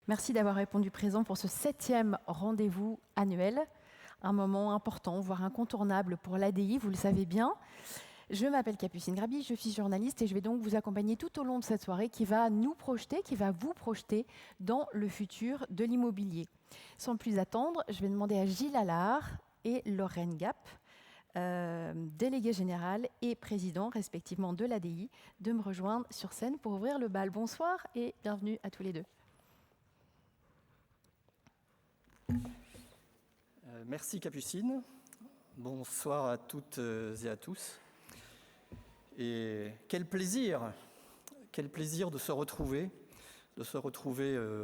Merci d'avoir répondu présent pour ce 7e rendez-vous annuel, un moment important, voire incontournable pour l'ADI, vous le savez bien. Je m'appelle Capucine Grabi, je suis journaliste et je vais donc vous accompagner tout au long de cette soirée qui va nous projeter, qui va vous projeter dans le futur de l'immobilier. Sans plus attendre, je vais demander à Gilles Allard et Lorraine Gap, délégué général et président respectivement de l'ADI, de me rejoindre sur scène pour ouvrir le bal. Bonsoir et bienvenue à tous les deux. Merci Capucine, bonsoir à toutes et à tous. Et quel plaisir de se retrouver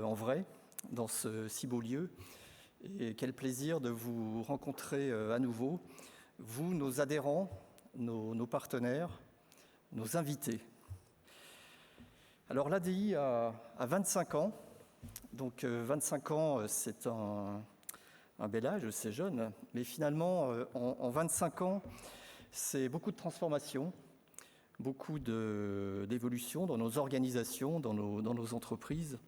en vrai dans ce si beau lieu. Et quel plaisir de vous rencontrer à nouveau, vous, nos adhérents, nos partenaires, nos invités. Alors l'ADI a 25 ans, donc 25 ans c'est un bel âge, c'est jeune, mais finalement, en 25 ans, c'est beaucoup de transformations, beaucoup d'évolutions dans nos organisations, dans nos entreprises,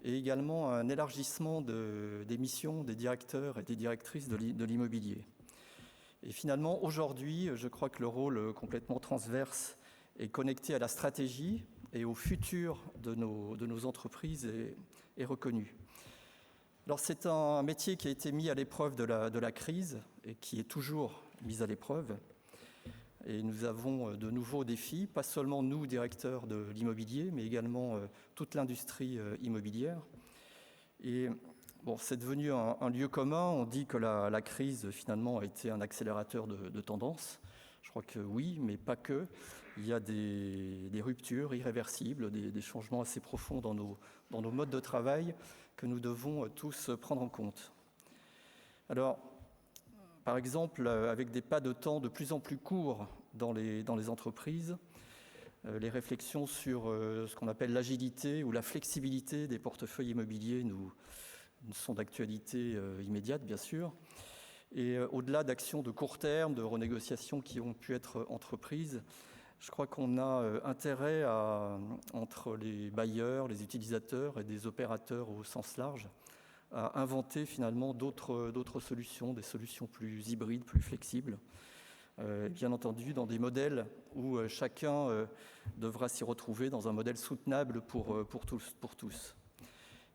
et également un élargissement des missions des directeurs et des directrices de l'immobilier. Et finalement, aujourd'hui, je crois que le rôle complètement transverse est connecté à la stratégie et au futur de nos entreprises est reconnu. Alors c'est un métier qui a été mis à l'épreuve de la crise et qui est toujours mis à l'épreuve. Et nous avons de nouveaux défis, pas seulement nous, directeurs de l'immobilier, mais également toute l'industrie immobilière. Et bon, c'est devenu un lieu commun. On dit que la crise, finalement, a été un accélérateur de tendance. Je crois que oui, mais pas que. Il y a des ruptures irréversibles, des changements assez profonds dans nos modes de travail que nous devons tous prendre en compte. Alors, par exemple, avec des pas de temps de plus en plus courts dans les entreprises, les réflexions sur ce qu'on appelle l'agilité ou la flexibilité des portefeuilles immobiliers nous sont d'actualité immédiate, bien sûr. Et au-delà d'actions de court terme, de renégociations qui ont pu être entreprises, je crois qu'on a intérêt entre les bailleurs, les utilisateurs et des opérateurs au sens large, à inventer finalement d'autres solutions, des solutions plus hybrides, plus flexibles. Bien entendu, dans des modèles où chacun devra s'y retrouver dans un modèle soutenable pour tous.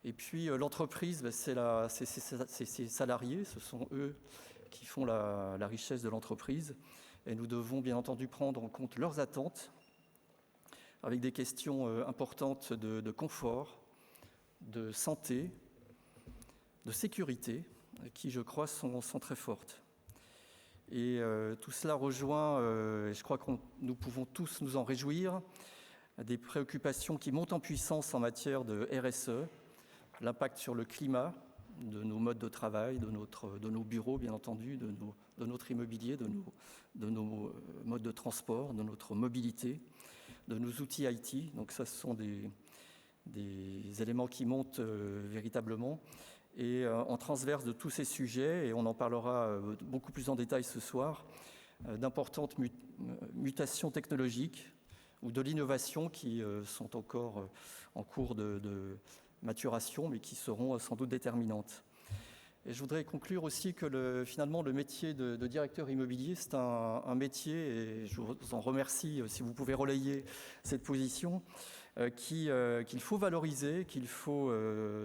Et puis l'entreprise, c'est ses salariés, ce sont eux qui font la richesse de l'entreprise. Et nous devons bien entendu prendre en compte leurs attentes avec des questions importantes de confort, de santé, de sécurité, qui je crois sont très fortes. Et tout cela rejoint, et je crois que nous pouvons tous nous en réjouir, des préoccupations qui montent en puissance en matière de RSE, l'impact sur le climat, de nos modes de travail, de nos bureaux, bien entendu, de notre immobilier, de nos modes de transport, de notre mobilité, de nos outils IT. Donc ça, ce sont des éléments qui montent véritablement. Et en transverse de tous ces sujets, et on en parlera beaucoup plus en détail ce soir, d'importantes mutations technologiques ou de l'innovation qui sont encore en cours de maturation, mais qui seront sans doute déterminantes. Et je voudrais conclure aussi que finalement le métier de directeur immobilier, c'est un métier, et je vous en remercie si vous pouvez relayer cette position, qu'il faut valoriser, qu'il faut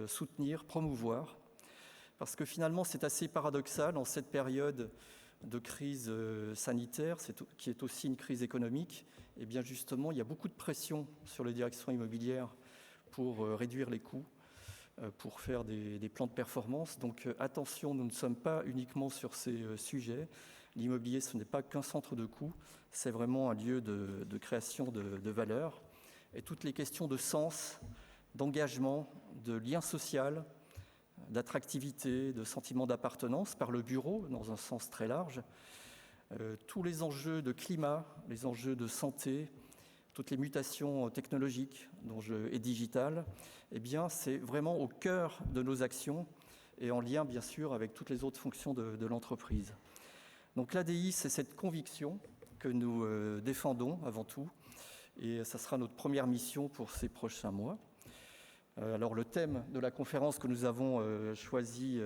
soutenir, promouvoir, parce que finalement c'est assez paradoxal en cette période de crise sanitaire, qui est aussi une crise économique. Et bien justement, il y a beaucoup de pression sur les directions immobilières pour réduire les coûts, pour faire des plans de performance. Donc attention, nous ne sommes pas uniquement sur ces sujets. L'immobilier, ce n'est pas qu'un centre de coûts, c'est vraiment un lieu de création de valeur. Et toutes les questions de sens, d'engagement, de lien social, d'attractivité, de sentiment d'appartenance par le bureau, dans un sens très large, tous les enjeux de climat, les enjeux de santé, toutes les mutations technologiques et digitales, eh bien, c'est vraiment au cœur de nos actions et en lien, bien sûr, avec toutes les autres fonctions de l'entreprise. Donc l'ADI, c'est cette conviction que nous défendons avant tout, et ça sera notre première mission pour ces prochains mois. Alors le thème de la conférence que nous avons choisi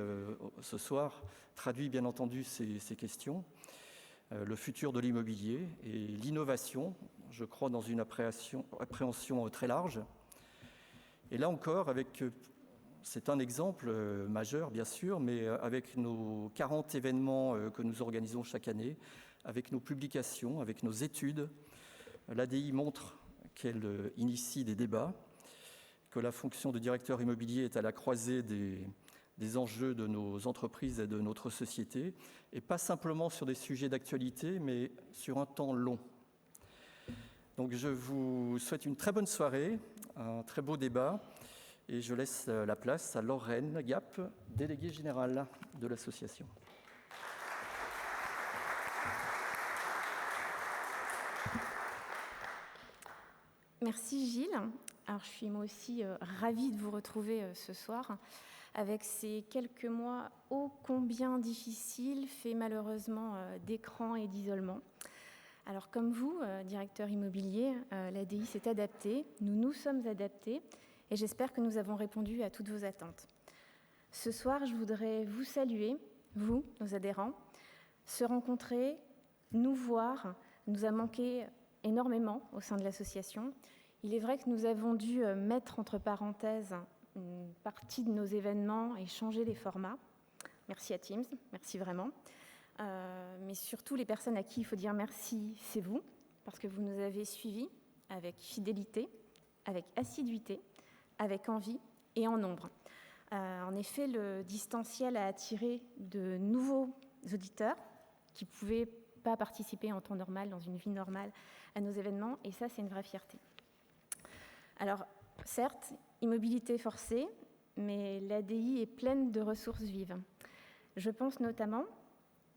ce soir traduit bien entendu ces questions. Le futur de l'immobilier et l'innovation, je crois, dans une appréhension très large. Et là encore, c'est un exemple majeur, bien sûr, mais avec nos 40 événements que nous organisons chaque année, avec nos publications, avec nos études, l'ADI montre qu'elle initie des débats, que la fonction de directeur immobilier est à la croisée des enjeux de nos entreprises et de notre société, et pas simplement sur des sujets d'actualité, mais sur un temps long. Donc je vous souhaite une très bonne soirée, un très beau débat, et je laisse la place à Lorraine Gap, déléguée générale de l'association. Merci Gilles. Alors, je suis moi aussi ravie de vous retrouver ce soir avec ces quelques mois ô combien difficiles, faits malheureusement d'écran et d'isolement. Alors comme vous, directeur immobilier, l'ADI s'est adaptée, nous nous sommes adaptés et j'espère que nous avons répondu à toutes vos attentes. Ce soir, je voudrais vous saluer, vous, nos adhérents, se rencontrer, nous voir, nous a manqué énormément au sein de l'association. Il est vrai que nous avons dû mettre entre parenthèses une partie de nos événements et changer les formats. Merci à Teams, merci vraiment. Mais surtout, les personnes à qui il faut dire merci, c'est vous, parce que vous nous avez suivis avec fidélité, avec assiduité, avec envie et en nombre. En effet, le distanciel a attiré de nouveaux auditeurs qui ne pouvaient pas participer en temps normal, dans une vie normale, à nos événements, et ça, c'est une vraie fierté. Alors, certes, immobilité forcée, mais l'ADI est pleine de ressources vives. Je pense notamment,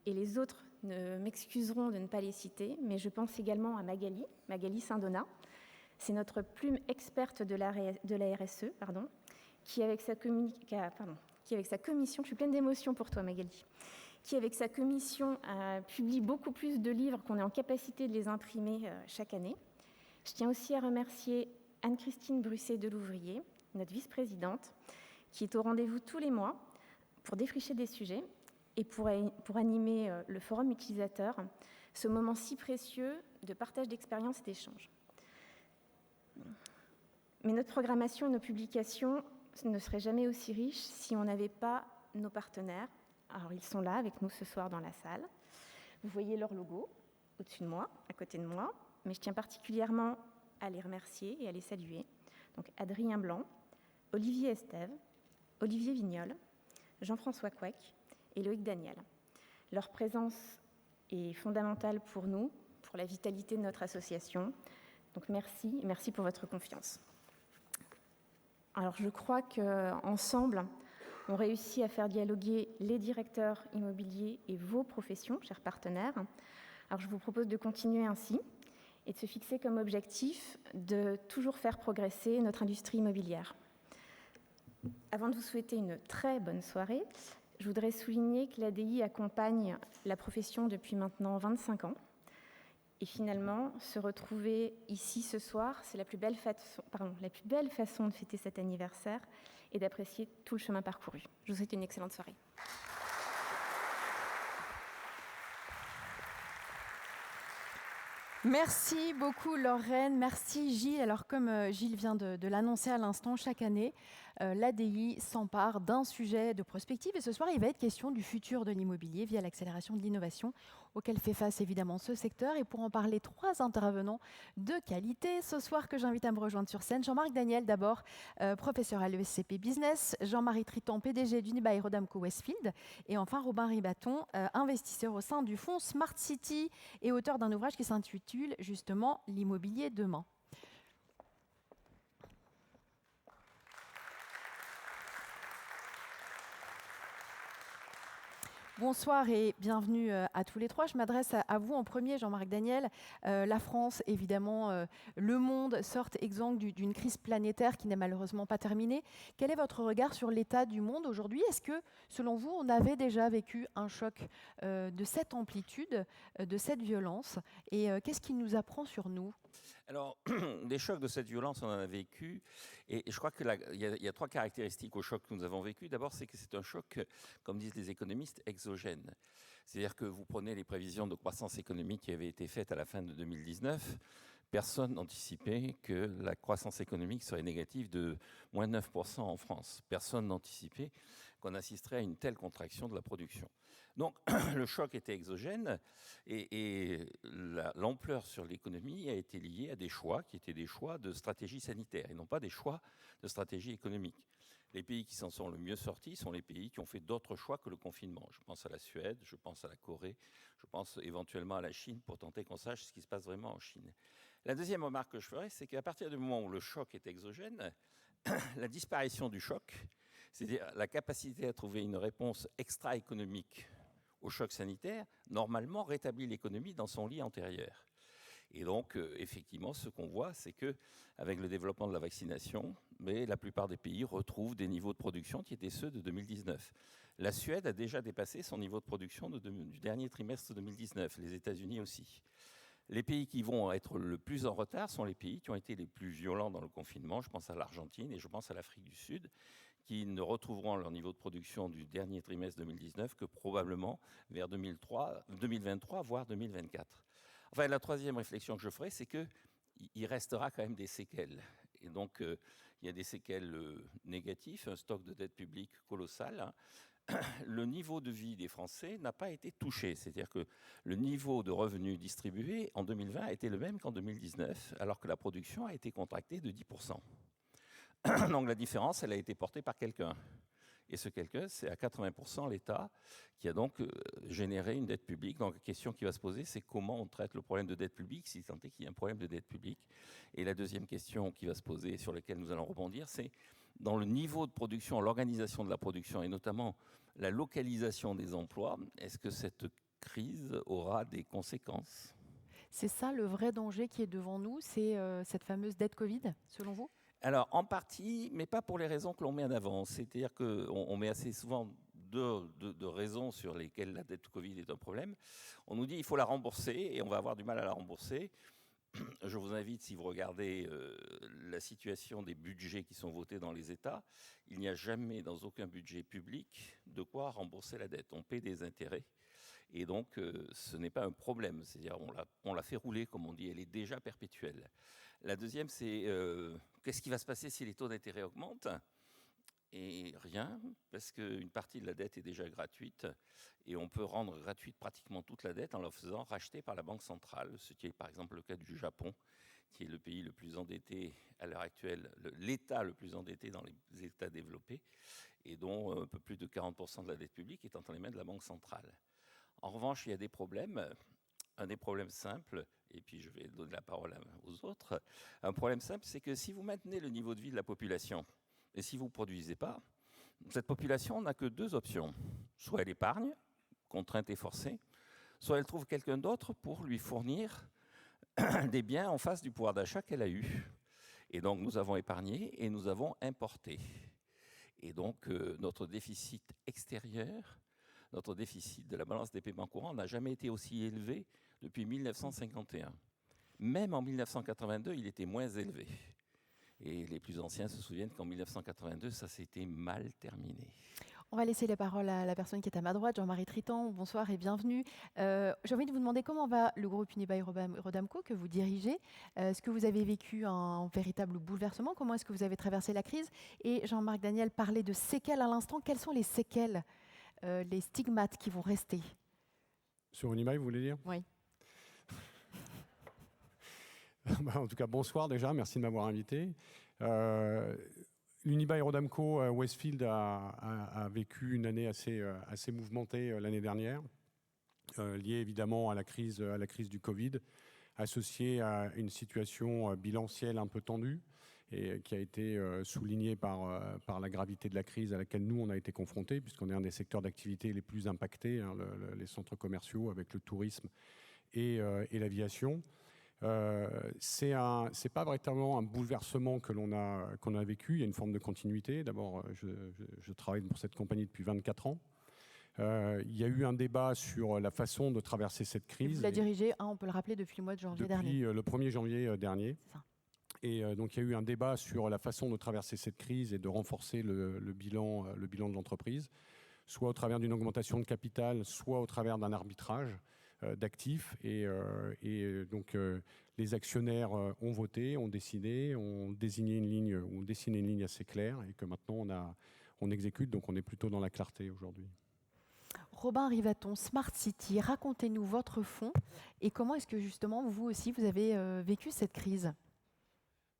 et les autres m'excuseront de ne pas les citer, mais je pense également à Magali Saint-Donat. C'est notre plume experte de la RSE, qui avec sa commission, je suis pleine d'émotions pour toi Magali, qui avec sa commission publie beaucoup plus de livres qu'on est en capacité de les imprimer chaque année. Je tiens aussi à remercier Anne-Christine Brusset-Delouvrier, notre vice-présidente, qui est au rendez-vous tous les mois pour défricher des sujets et pour animer le forum utilisateur, ce moment si précieux de partage d'expériences et d'échanges. Mais notre programmation et nos publications ne seraient jamais aussi riches si on n'avait pas nos partenaires. Alors, ils sont là avec nous ce soir dans la salle. Vous voyez leur logo au-dessus de moi, à côté de moi, mais je tiens particulièrement à les remercier et à les saluer. Donc Adrien Blanc, Olivier Estève, Olivier Vignol, Jean-François Couec et Loïc Daniel. Leur présence est fondamentale pour nous, pour la vitalité de notre association. Donc merci pour votre confiance. Alors je crois qu'ensemble, on réussit à faire dialoguer les directeurs immobiliers et vos professions, chers partenaires. Alors je vous propose de continuer ainsi et de se fixer comme objectif de toujours faire progresser notre industrie immobilière. Avant de vous souhaiter une très bonne soirée, je voudrais souligner que l'ADI accompagne la profession depuis maintenant 25 ans. Et finalement, se retrouver ici ce soir, c'est la plus belle façon de fêter cet anniversaire et d'apprécier tout le chemin parcouru. Je vous souhaite une excellente soirée. Merci beaucoup Lorraine, merci Gilles. Alors comme Gilles vient de l'annoncer à l'instant, chaque année, l'ADI s'empare d'un sujet de prospective et ce soir il va être question du futur de l'immobilier via l'accélération de l'innovation auquel fait face évidemment ce secteur. Et pour en parler, 3 intervenants de qualité ce soir que j'invite à me rejoindre sur scène. Jean-Marc Daniel d'abord, professeur à l'ESCP Business, Jean-Marie Triton, PDG d'Unibail Rodamco Westfield et enfin Robin Ribaton, investisseur au sein du fonds Smart City et auteur d'un ouvrage qui s'intitule justement l'immobilier demain. Bonsoir et bienvenue à tous les 3. Je m'adresse à vous en premier, Jean-Marc Daniel. La France, évidemment, le monde sortent exsangues d'une crise planétaire qui n'est malheureusement pas terminée. Quel est votre regard sur l'état du monde aujourd'hui? Est-ce que, selon vous, on avait déjà vécu un choc de cette amplitude, de cette violence? Et qu'est-ce qu'il nous apprend sur nous? Alors, des chocs de cette violence, on en a vécu, et je crois qu'il y a trois caractéristiques au choc que nous avons vécu. D'abord, c'est que c'est un choc, comme disent les économistes, exogène. C'est-à-dire que vous prenez les prévisions de croissance économique qui avaient été faites à la fin de 2019, personne n'anticipait que la croissance économique serait négative de moins 9% en France. Personne n'anticipait qu'on assisterait à une telle contraction de la production. Donc, le choc était exogène et l'ampleur sur l'économie a été liée à des choix qui étaient des choix de stratégie sanitaire et non pas des choix de stratégie économique. Les pays qui s'en sont le mieux sortis sont les pays qui ont fait d'autres choix que le confinement. Je pense à la Suède, je pense à la Corée, je pense éventuellement à la Chine pour tenter qu'on sache ce qui se passe vraiment en Chine. La deuxième remarque que je ferai, c'est qu'à partir du moment où le choc est exogène, la disparition du choc, c'est-à-dire la capacité à trouver une réponse extra-économique au choc sanitaire, normalement rétablit l'économie dans son lit antérieur. Et donc, effectivement, ce qu'on voit, c'est qu'avec le développement de la vaccination, la plupart des pays retrouvent des niveaux de production qui étaient ceux de 2019. La Suède a déjà dépassé son niveau de production du dernier trimestre 2019, les États-Unis aussi. Les pays qui vont être le plus en retard sont les pays qui ont été les plus violents dans le confinement. Je pense à l'Argentine et je pense à l'Afrique du Sud, qui ne retrouveront leur niveau de production du dernier trimestre 2019 que probablement vers 2023, voire 2024. Enfin, la troisième réflexion que je ferai, c'est qu'il restera quand même des séquelles. Et donc, il y a des séquelles négatives, un stock de dette publique colossal. Le niveau de vie des Français n'a pas été touché. C'est-à-dire que le niveau de revenus distribués en 2020 a été le même qu'en 2019, alors que la production a été contractée de 10%. Donc la différence, elle a été portée par quelqu'un. Et ce quelqu'un, c'est à 80% l'État qui a donc généré une dette publique. Donc la question qui va se poser, c'est comment on traite le problème de dette publique, si tant est qu'il y a un problème de dette publique. Et la deuxième question qui va se poser, sur laquelle nous allons rebondir, c'est dans le niveau de production, l'organisation de la production et notamment la localisation des emplois, est-ce que cette crise aura des conséquences ? C'est ça le vrai danger qui est devant nous, c'est cette fameuse dette Covid, selon vous ? Alors, en partie, mais pas pour les raisons que l'on met en avant. C'est-à-dire qu'on met assez souvent deux raisons sur lesquelles la dette Covid est un problème. On nous dit qu'il faut la rembourser et on va avoir du mal à la rembourser. Je vous invite, si vous regardez la situation des budgets qui sont votés dans les États, il n'y a jamais dans aucun budget public de quoi rembourser la dette. On paie des intérêts. Et donc, ce n'est pas un problème. C'est-à-dire, on la fait rouler, comme on dit, elle est déjà perpétuelle. La deuxième, c'est qu'est-ce qui va se passer si les taux d'intérêt augmentent ? Et rien, parce qu'une partie de la dette est déjà gratuite, et on peut rendre gratuite pratiquement toute la dette en la faisant racheter par la Banque centrale, ce qui est par exemple le cas du Japon, qui est le pays le plus endetté à l'heure actuelle, l'État le plus endetté dans les États développés, et dont un peu plus de 40% de la dette publique est entre les mains de la Banque centrale. En revanche, il y a des problèmes. Un des problèmes simples, et puis je vais donner la parole aux autres, un problème simple, c'est que si vous maintenez le niveau de vie de la population, et si vous ne produisez pas, cette population n'a que deux options. Soit elle épargne, contrainte et forcée, soit elle trouve quelqu'un d'autre pour lui fournir des biens en face du pouvoir d'achat qu'elle a eu. Et donc nous avons épargné et nous avons importé. Et donc notre déficit extérieur, notre déficit de la balance des paiements courants n'a jamais été aussi élevé depuis 1951. Même en 1982, il était moins élevé. Et les plus anciens se souviennent qu'en 1982, ça s'était mal terminé. On va laisser la parole à la personne qui est à ma droite, Jean-Marie Tritan. Bonsoir et bienvenue. J'ai envie de vous demander comment va le groupe Unibail-Rodamco que vous dirigez. Est-ce que vous avez vécu un véritable bouleversement ? Comment est-ce que vous avez traversé la crise ? Et Jean-Marc Daniel parlait de séquelles à l'instant. Quelles sont les séquelles, les stigmates qui vont rester ? Sur Unibail, vous voulez dire ? Oui. En tout cas, bonsoir déjà, merci de m'avoir invité. L'Unibail-Rodamco Westfield a vécu une année assez mouvementée l'année dernière, liée évidemment à la crise du Covid, associée à une situation bilancielle un peu tendue et qui a été soulignée par la gravité de la crise à laquelle nous, on a été confrontés, puisqu'on est un des secteurs d'activité les plus impactés, hein, les centres commerciaux avec le tourisme et l'aviation. C'est pas véritablement un bouleversement qu'on a vécu. Il y a une forme de continuité. D'abord, je travaille pour cette compagnie depuis 24 ans. Il y a eu un débat sur la façon de traverser cette crise. Vous la dirigez, on peut le rappeler, depuis le mois de janvier dernier. Depuis le 1er janvier dernier. C'est ça. Et donc, il y a eu un débat sur la façon de traverser cette crise et de renforcer le bilan de l'entreprise, soit au travers d'une augmentation de capital, soit au travers d'un arbitrage d'actifs. Et donc, les actionnaires ont voté, ont décidé, ont dessiné une ligne assez claire et que maintenant, on exécute. Donc, on est plutôt dans la clarté aujourd'hui. Robin Rivaton, Smart City, racontez-nous votre fonds et comment est-ce que justement, vous aussi, vous avez vécu cette crise ?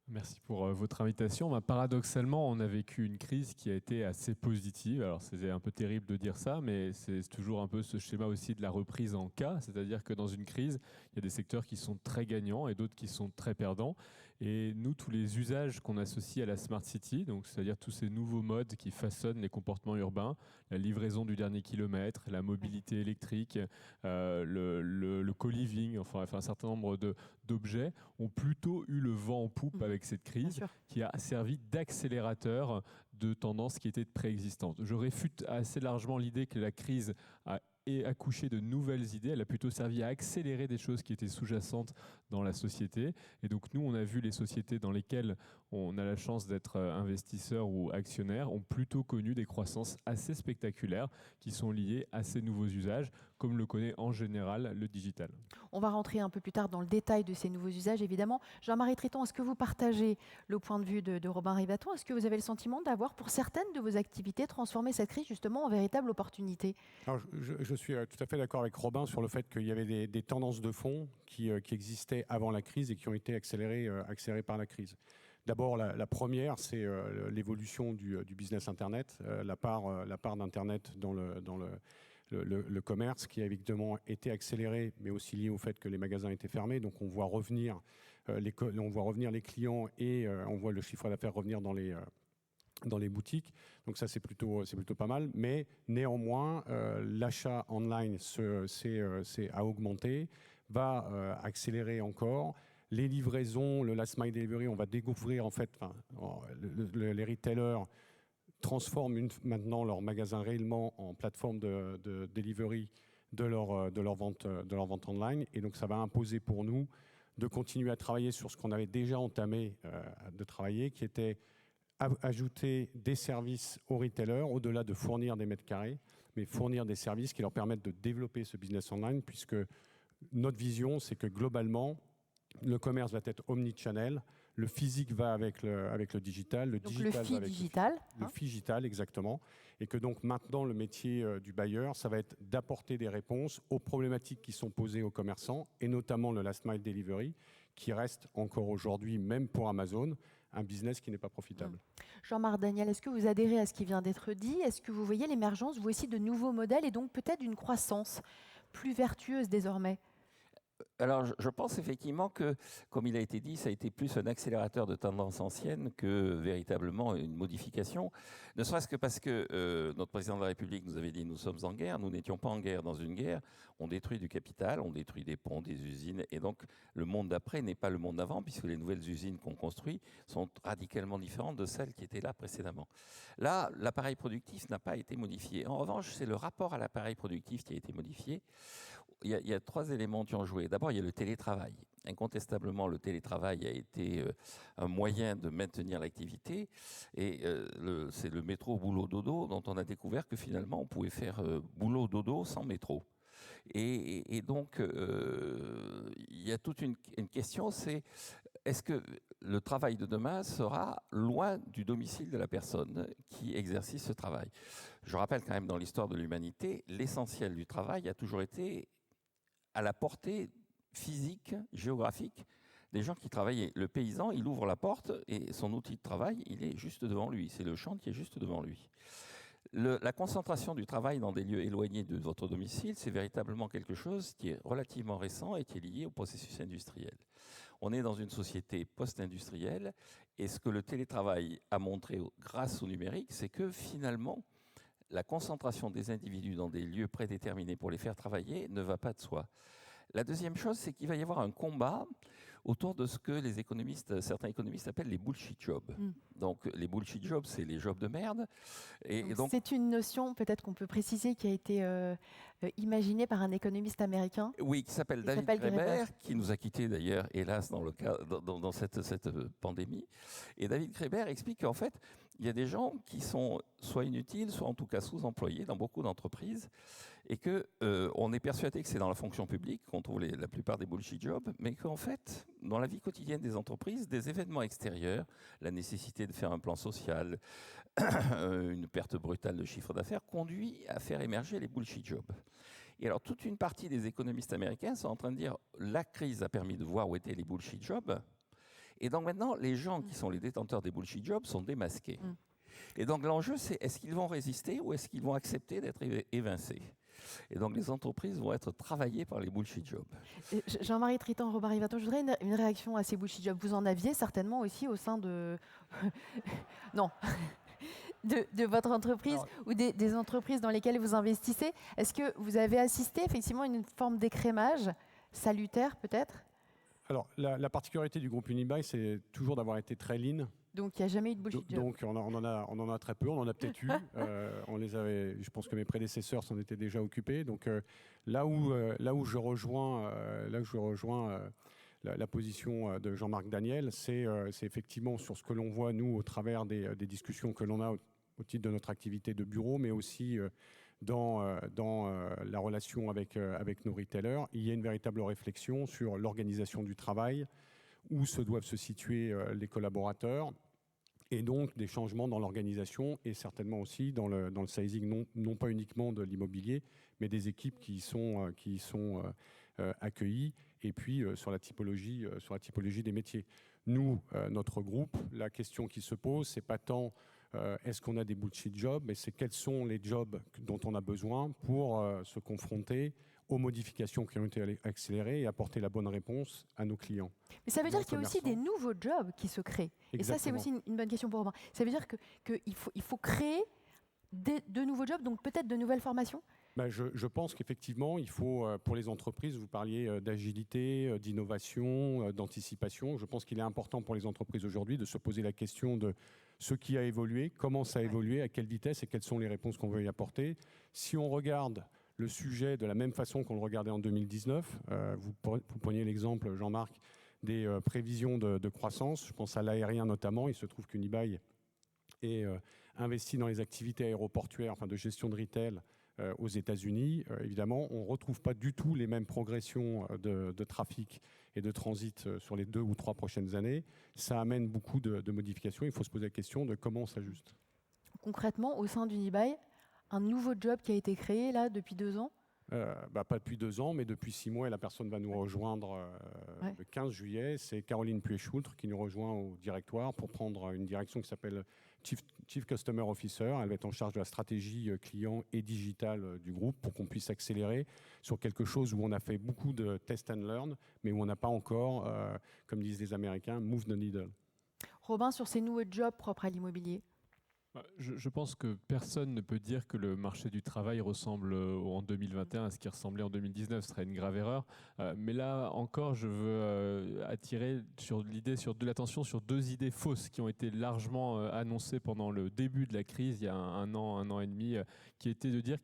Merci pour votre invitation. Paradoxalement, on a vécu une crise qui a été assez positive. Alors, c'est un peu terrible de dire ça, mais c'est toujours un peu ce schéma aussi de la reprise en K. C'est-à-dire que dans une crise, il y a des secteurs qui sont très gagnants et d'autres qui sont très perdants. Et nous, tous les usages qu'on associe à la Smart City, donc c'est-à-dire tous ces nouveaux modes qui façonnent les comportements urbains, la livraison du dernier kilomètre, la mobilité électrique, le co-living, enfin un certain nombre d'objets, ont plutôt eu le vent en poupe avec cette crise qui a servi d'accélérateur de tendances qui étaient préexistantes. Je réfute assez largement l'idée que la crise a accouché de nouvelles idées. Elle a plutôt servi à accélérer des choses qui étaient sous-jacentes dans la société. Et donc nous, on a vu les sociétés dans lesquelles on a la chance d'être investisseur ou actionnaire ont plutôt connu des croissances assez spectaculaires qui sont liées à ces nouveaux usages, comme le connaît en général le digital. On va rentrer un peu plus tard dans le détail de ces nouveaux usages, évidemment. Jean-Marie Triton, est-ce que vous partagez le point de vue de Robin Rivaton ? Est-ce que vous avez le sentiment d'avoir, pour certaines de vos activités, transformé cette crise justement en véritable opportunité ? Alors, je suis tout à fait d'accord avec Robin sur le fait qu'il y avait des tendances de fond qui existaient avant la crise et qui ont été accélérées par la crise. D'abord, la première, c'est l'évolution du business Internet, la part d'Internet dans le commerce qui a évidemment été accéléré, mais aussi lié au fait que les magasins étaient fermés. Donc on voit revenir les clients et on voit le chiffre d'affaires revenir dans les boutiques. Donc ça, c'est plutôt pas mal. Mais néanmoins, l'achat online a augmenté, va accélérer encore. Les livraisons, le last mile delivery, on va découvrir en fait, les retailers transforment maintenant leurs magasins réellement en plateforme de delivery de leur vente online. Et donc ça va imposer pour nous de continuer à travailler sur ce qu'on avait déjà entamé de travailler, qui était ajouter des services aux retailers, au-delà de fournir des mètres carrés, mais fournir des services qui leur permettent de développer ce business online, puisque notre vision, c'est que globalement, le commerce va être omnichannel, le physique va avec le digital, le digital va avec le phygital, exactement, et que donc maintenant le métier du bailleur, ça va être d'apporter des réponses aux problématiques qui sont posées aux commerçants, et notamment le last mile delivery, qui reste encore aujourd'hui, même pour Amazon, un business qui n'est pas profitable. Jean-Marc Daniel, est-ce que vous adhérez à ce qui vient d'être dit ? Est-ce que vous voyez l'émergence, vous aussi, de nouveaux modèles et donc peut-être d'une croissance plus vertueuse désormais ? Alors, je pense effectivement que, comme il a été dit, ça a été plus un accélérateur de tendances anciennes que véritablement une modification. Ne serait-ce que parce que notre président de la République nous avait dit « nous sommes en guerre ». Nous n'étions pas en guerre. Dans une guerre, on détruit du capital, on détruit des ponts, des usines. Et donc, le monde d'après n'est pas le monde d'avant, puisque les nouvelles usines qu'on construit sont radicalement différentes de celles qui étaient là précédemment. Là, l'appareil productif n'a pas été modifié. En revanche, c'est le rapport à l'appareil productif qui a été modifié. Il y a trois éléments qui ont joué. D'abord, il y a le télétravail. Incontestablement, le télétravail a été un moyen de maintenir l'activité. Et c'est le métro boulot-dodo dont on a découvert que finalement, on pouvait faire boulot-dodo sans métro. Et donc, il y a toute une question, c'est est-ce que le travail de demain sera loin du domicile de la personne qui exerce ce travail ? Je rappelle quand même dans l'histoire de l'humanité, l'essentiel du travail a toujours été à la portée physique, géographique des gens qui travaillaient. Le paysan, il ouvre la porte et son outil de travail, il est juste devant lui. C'est le champ qui est juste devant lui. La concentration du travail dans des lieux éloignés de votre domicile, c'est véritablement quelque chose qui est relativement récent et qui est lié au processus industriel. On est dans une société post-industrielle et ce que le télétravail a montré grâce au numérique, c'est que finalement, la concentration des individus dans des lieux prédéterminés pour les faire travailler ne va pas de soi. La deuxième chose, c'est qu'il va y avoir un combat autour de ce que certains économistes appellent les bullshit jobs. Donc les bullshit jobs, c'est les jobs de merde. Et donc, c'est une notion, peut-être qu'on peut préciser, qui a été imaginée par un économiste américain. Oui, qui s'appelle David Graeber, qui nous a quittés d'ailleurs, hélas, dans cette pandémie. Et David Graeber explique qu'en fait, il y a des gens qui sont soit inutiles, soit en tout cas sous-employés dans beaucoup d'entreprises, et qu'on est persuadé que c'est dans la fonction publique qu'on trouve la plupart des bullshit jobs, mais qu'en fait, dans la vie quotidienne des entreprises, des événements extérieurs, la nécessité de faire un plan social, une perte brutale de chiffre d'affaires, conduit à faire émerger les bullshit jobs. Et alors, toute une partie des économistes américains sont en train de dire la crise a permis de voir où étaient les bullshit jobs. Et donc maintenant, les gens qui sont les détenteurs des bullshit jobs sont démasqués. Et donc l'enjeu, c'est est-ce qu'ils vont résister ou est-ce qu'ils vont accepter d'être évincés? Et donc les entreprises vont être travaillées par les bullshit jobs. Jean-Marie Tritan, Robin Rivaton, je voudrais une réaction à ces bullshit jobs. Vous en aviez certainement aussi au sein de... non. De votre entreprise ou des entreprises dans lesquelles vous investissez. Est-ce que vous avez assisté effectivement à une forme d'écrémage salutaire peut-être? Alors, la particularité du groupe Unibail, c'est toujours d'avoir été très lean. Donc, il n'y a jamais eu de bullshit job. Donc, on en a très peu. On en a peut-être eu. On les avait. Je pense que mes prédécesseurs s'en étaient déjà occupés. Donc, là où je rejoins la position de Jean-Marc Daniel, c'est effectivement sur ce que l'on voit nous au travers des discussions que l'on a au titre de notre activité de bureau, mais aussi dans la relation avec nos retailers. Il y a une véritable réflexion sur l'organisation du travail, où se doivent se situer les collaborateurs, et donc des changements dans l'organisation et certainement aussi dans le sizing, non pas uniquement de l'immobilier, mais des équipes qui y sont accueillies, et puis sur la typologie des métiers. Nous, notre groupe, la question qui se pose, c'est pas tant est-ce qu'on a des bullshit jobs, mais c'est quels sont les jobs dont on a besoin pour se confronter aux modifications qui ont été accélérées et apporter la bonne réponse à nos clients. Mais ça veut dire qu'il y a aussi des nouveaux jobs qui se créent. Exactement. Et ça, c'est aussi une bonne question pour Robin. Ça veut dire qu'il faut créer de nouveaux jobs, donc peut-être de nouvelles formations? Je pense qu'effectivement, il faut, pour les entreprises, vous parliez d'agilité, d'innovation, d'anticipation. Je pense qu'il est important pour les entreprises aujourd'hui de se poser la question de ce qui a évolué, comment ça a évolué, à quelle vitesse et quelles sont les réponses qu'on veut y apporter. Si on regarde le sujet de la même façon qu'on le regardait en 2019, vous preniez l'exemple, Jean-Marc, des prévisions de croissance. Je pense à l'aérien notamment. Il se trouve qu'Unibail est investi dans les activités aéroportuaires, enfin de gestion de retail, aux États-Unis. Évidemment, on ne retrouve pas du tout les mêmes progressions de trafic et de transit sur les 2 ou 3 prochaines années. Ça amène beaucoup de modifications. Il faut se poser la question de comment on s'ajuste. Concrètement, au sein d'Unibail, un nouveau job qui a été créé là depuis 2 ans? Pas depuis 2 ans, mais depuis 6 mois, et la personne va nous rejoindre le 15 juillet. C'est Caroline Puech-Schultre qui nous rejoint au directoire pour prendre une direction qui s'appelle Chief Customer Officer. Elle va être en charge de la stratégie client et digitale du groupe pour qu'on puisse accélérer sur quelque chose où on a fait beaucoup de test and learn, mais où on n'a pas encore, comme disent les Américains, move the needle. Robin, sur ces nouveaux jobs propres à l'immobilier? Je pense que personne ne peut dire que le marché du travail ressemble en 2021 à ce qui ressemblait en 2019. Ce serait une grave erreur. Mais là encore, je veux attirer de l'attention sur 2 idées fausses qui ont été largement annoncées pendant le début de la crise, il y a un an et demi, qui était de dire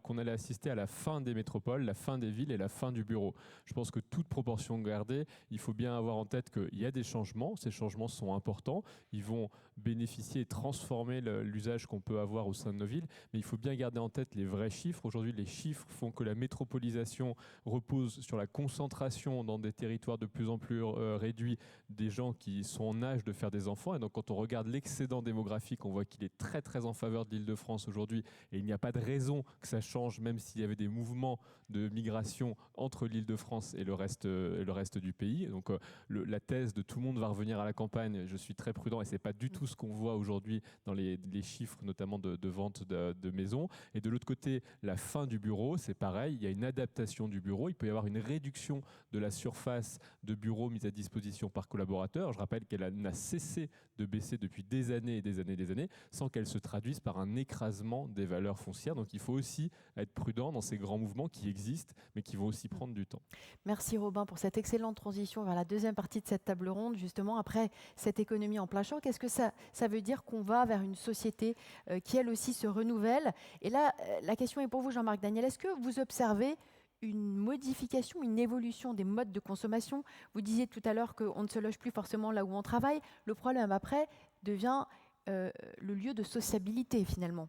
qu'on allait assister à la fin des métropoles, la fin des villes et la fin du bureau. Je pense que toute proportion gardée, il faut bien avoir en tête qu'il y a des changements. Ces changements sont importants. Ils vont bénéficier et transformer l'usage qu'on peut avoir au sein de nos villes, mais il faut bien garder en tête les vrais chiffres. Aujourd'hui, les chiffres font que la métropolisation repose sur la concentration dans des territoires de plus en plus réduits des gens qui sont en âge de faire des enfants. Et donc, quand on regarde l'excédent démographique, on voit qu'il est très, très en faveur de l'Île-de-France aujourd'hui. Et il n'y a pas de raison que ça change, même s'il y avait des mouvements de migration entre l'Île-de-France et le reste du pays. Donc, la thèse de tout le monde va revenir à la campagne, je suis très prudent, et ce n'est pas du tout ce qu'on voit aujourd'hui dans les les chiffres notamment de vente de maisons. Et de l'autre côté, la fin du bureau, c'est pareil, il y a une adaptation du bureau, il peut y avoir une réduction de la surface de bureau mise à disposition par collaborateur. Je rappelle qu'elle n'a cessé de baisser depuis des années et des années et des années, sans qu'elle se traduise par un écrasement des valeurs foncières. Donc il faut aussi être prudent dans ces grands mouvements qui existent, mais qui vont aussi prendre du temps. Merci Robin pour cette excellente transition vers la deuxième partie de cette table ronde. Justement, après cette économie en plein choc, est-ce que ça veut dire qu'on va vers une société qui elle aussi se renouvelle? Et là, la question est pour vous, Jean-Marc Daniel. Est-ce que vous observez une modification, une évolution des modes de consommation? Vous disiez tout à l'heure qu'on ne se loge plus forcément là où on travaille. Le problème après devient le lieu de sociabilité finalement.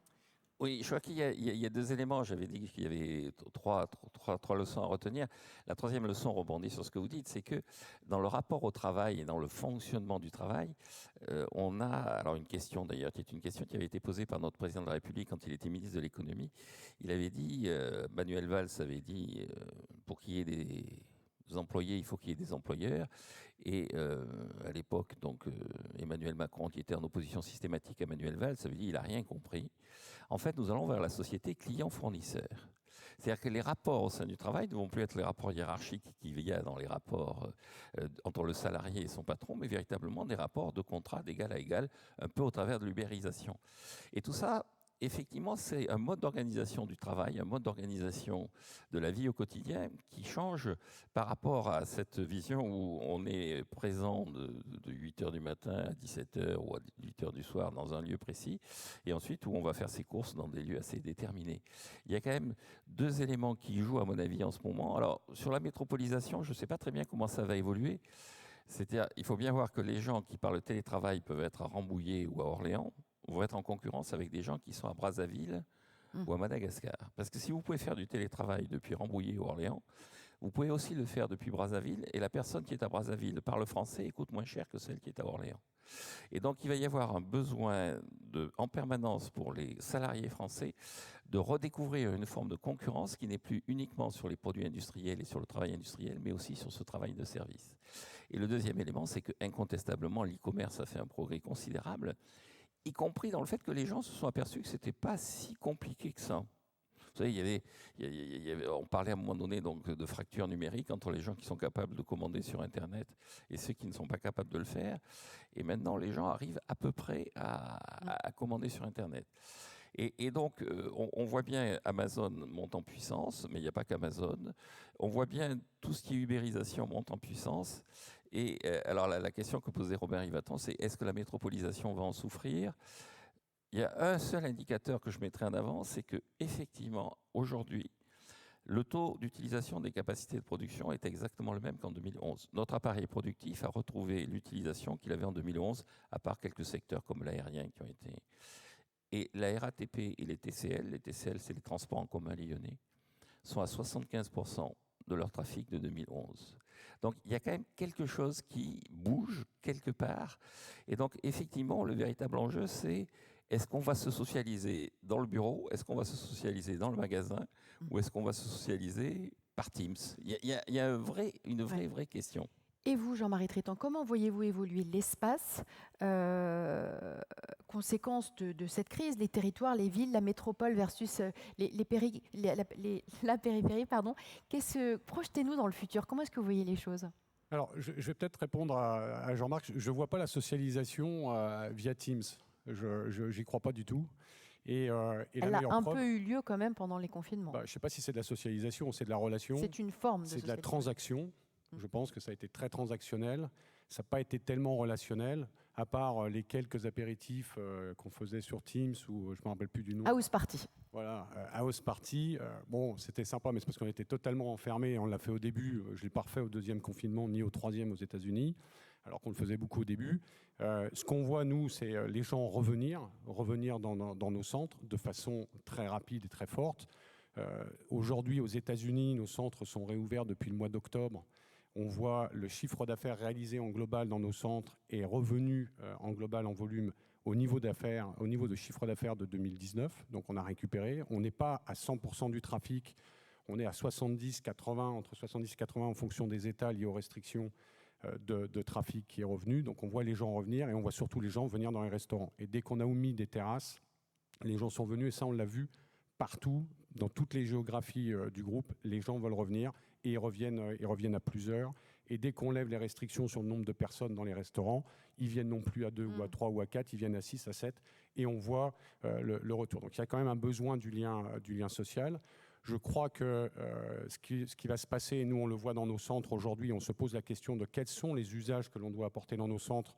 Oui, je crois qu'il y a deux éléments. J'avais dit qu'il y avait trois leçons à retenir. La troisième leçon rebondit sur ce que vous dites, c'est que dans le rapport au travail et dans le fonctionnement du travail, on a, alors une question d'ailleurs, qui est une question qui avait été posée par notre président de la République quand il était ministre de l'économie. Il avait dit, Manuel Valls avait dit, pour qu'il y ait des employés, il faut qu'il y ait des employeurs. Et à l'époque, donc Emmanuel Macron, qui était en opposition systématique à Manuel Valls, avait dit, il n'a rien compris. En fait, nous allons vers la société client-fournisseur. C'est-à-dire que les rapports au sein du travail ne vont plus être les rapports hiérarchiques qu'il y a dans les rapports entre le salarié et son patron, mais véritablement des rapports de contrat d'égal à égal, un peu au travers de l'ubérisation. Et tout ça, effectivement, c'est un mode d'organisation du travail, un mode d'organisation de la vie au quotidien qui change par rapport à cette vision où on est présent de 8h du matin à 17h ou à 8h du soir dans un lieu précis, et ensuite où on va faire ses courses dans des lieux assez déterminés. Il y a quand même deux éléments qui jouent, à mon avis, en ce moment. Alors, sur la métropolisation, je ne sais pas très bien comment ça va évoluer. C'est-à-dire, il faut bien voir que les gens qui, par le télétravail, peuvent être à Rambouillet ou à Orléans, vont être en concurrence avec des gens qui sont à Brazzaville ou à Madagascar. Parce que si vous pouvez faire du télétravail depuis Rambouillet ou Orléans, vous pouvez aussi le faire depuis Brazzaville, et la personne qui est à Brazzaville parle français et coûte moins cher que celle qui est à Orléans. Et donc, il va y avoir un besoin en permanence pour les salariés français de redécouvrir une forme de concurrence qui n'est plus uniquement sur les produits industriels et sur le travail industriel, mais aussi sur ce travail de service. Et le deuxième élément, c'est que incontestablement, l'e-commerce a fait un progrès considérable, y compris dans le fait que les gens se sont aperçus que ce n'était pas si compliqué que ça. Vous savez, on parlait à un moment donné donc, de fracture numérique entre les gens qui sont capables de commander sur Internet et ceux qui ne sont pas capables de le faire. Et maintenant, les gens arrivent à peu près à commander sur Internet. Et donc, on voit bien Amazon monte en puissance, mais il n'y a pas qu'Amazon. On voit bien tout ce qui est ubérisation monte en puissance. Et alors, la question que posait Robert Yvaton, c'est est-ce que la métropolisation va en souffrir ? Il y a un seul indicateur que je mettrai en avant, c'est qu'effectivement, aujourd'hui, le taux d'utilisation des capacités de production est exactement le même qu'en 2011. Notre appareil productif a retrouvé l'utilisation qu'il avait en 2011, à part quelques secteurs comme l'aérien qui ont été... Et la RATP et les TCL, c'est les transports en commun lyonnais, sont à 75% de leur trafic de 2011. Donc il y a quand même quelque chose qui bouge quelque part. Et donc effectivement, le véritable enjeu, c'est est-ce qu'on va se socialiser dans le bureau, est-ce qu'on va se socialiser dans le magasin, ou est-ce qu'on va se socialiser par Teams ? Il y a une vraie question. Et vous, Jean-Marie Trétan, comment voyez-vous évoluer l'espace, conséquence de cette crise, les territoires, les villes, la métropole versus la périphérie, pardon. Projetez-nous dans le futur, comment est-ce que vous voyez les choses ? Alors, je vais peut-être répondre à Jean-Marc. Je ne vois pas la socialisation via Teams. Je n'y crois pas du tout. Elle a un peu eu lieu quand même pendant les confinements. Je ne sais pas si c'est de la socialisation ou c'est de la relation. C'est une forme de socialisation. C'est de la transaction. Je pense que ça a été très transactionnel. Ça n'a pas été tellement relationnel, à part les quelques apéritifs qu'on faisait sur Teams, ou je ne me rappelle plus du nom. House Party. Voilà, House Party. Bon, c'était sympa, mais c'est parce qu'on était totalement enfermés. On l'a fait au début. Je ne l'ai pas refait au deuxième confinement, ni au troisième aux États-Unis, alors qu'on le faisait beaucoup au début. Ce qu'on voit, nous, c'est les gens revenir dans nos centres de façon très rapide et très forte. Aujourd'hui, aux États-Unis, nos centres sont réouverts depuis le mois d'octobre. On voit le chiffre d'affaires réalisé en global dans nos centres est revenu en global, en volume, au niveau de chiffre d'affaires de 2019. Donc on a récupéré. On n'est pas à 100% du trafic. On est à 70-80, entre 70 et 80 en fonction des États liés aux restrictions de trafic qui est revenu. Donc on voit les gens revenir et on voit surtout les gens venir dans les restaurants. Et dès qu'on a omis des terrasses, les gens sont venus et ça on l'a vu partout, dans toutes les géographies du groupe, les gens veulent revenir et ils reviennent à plusieurs. Et dès qu'on lève les restrictions sur le nombre de personnes dans les restaurants, ils viennent non plus à 2 ou à 3 ou à 4, ils viennent à 6, à 7 et on voit le retour. Donc il y a quand même un besoin du lien social. Je crois que ce qui va se passer, et nous on le voit dans nos centres aujourd'hui, on se pose la question de quels sont les usages que l'on doit apporter dans nos centres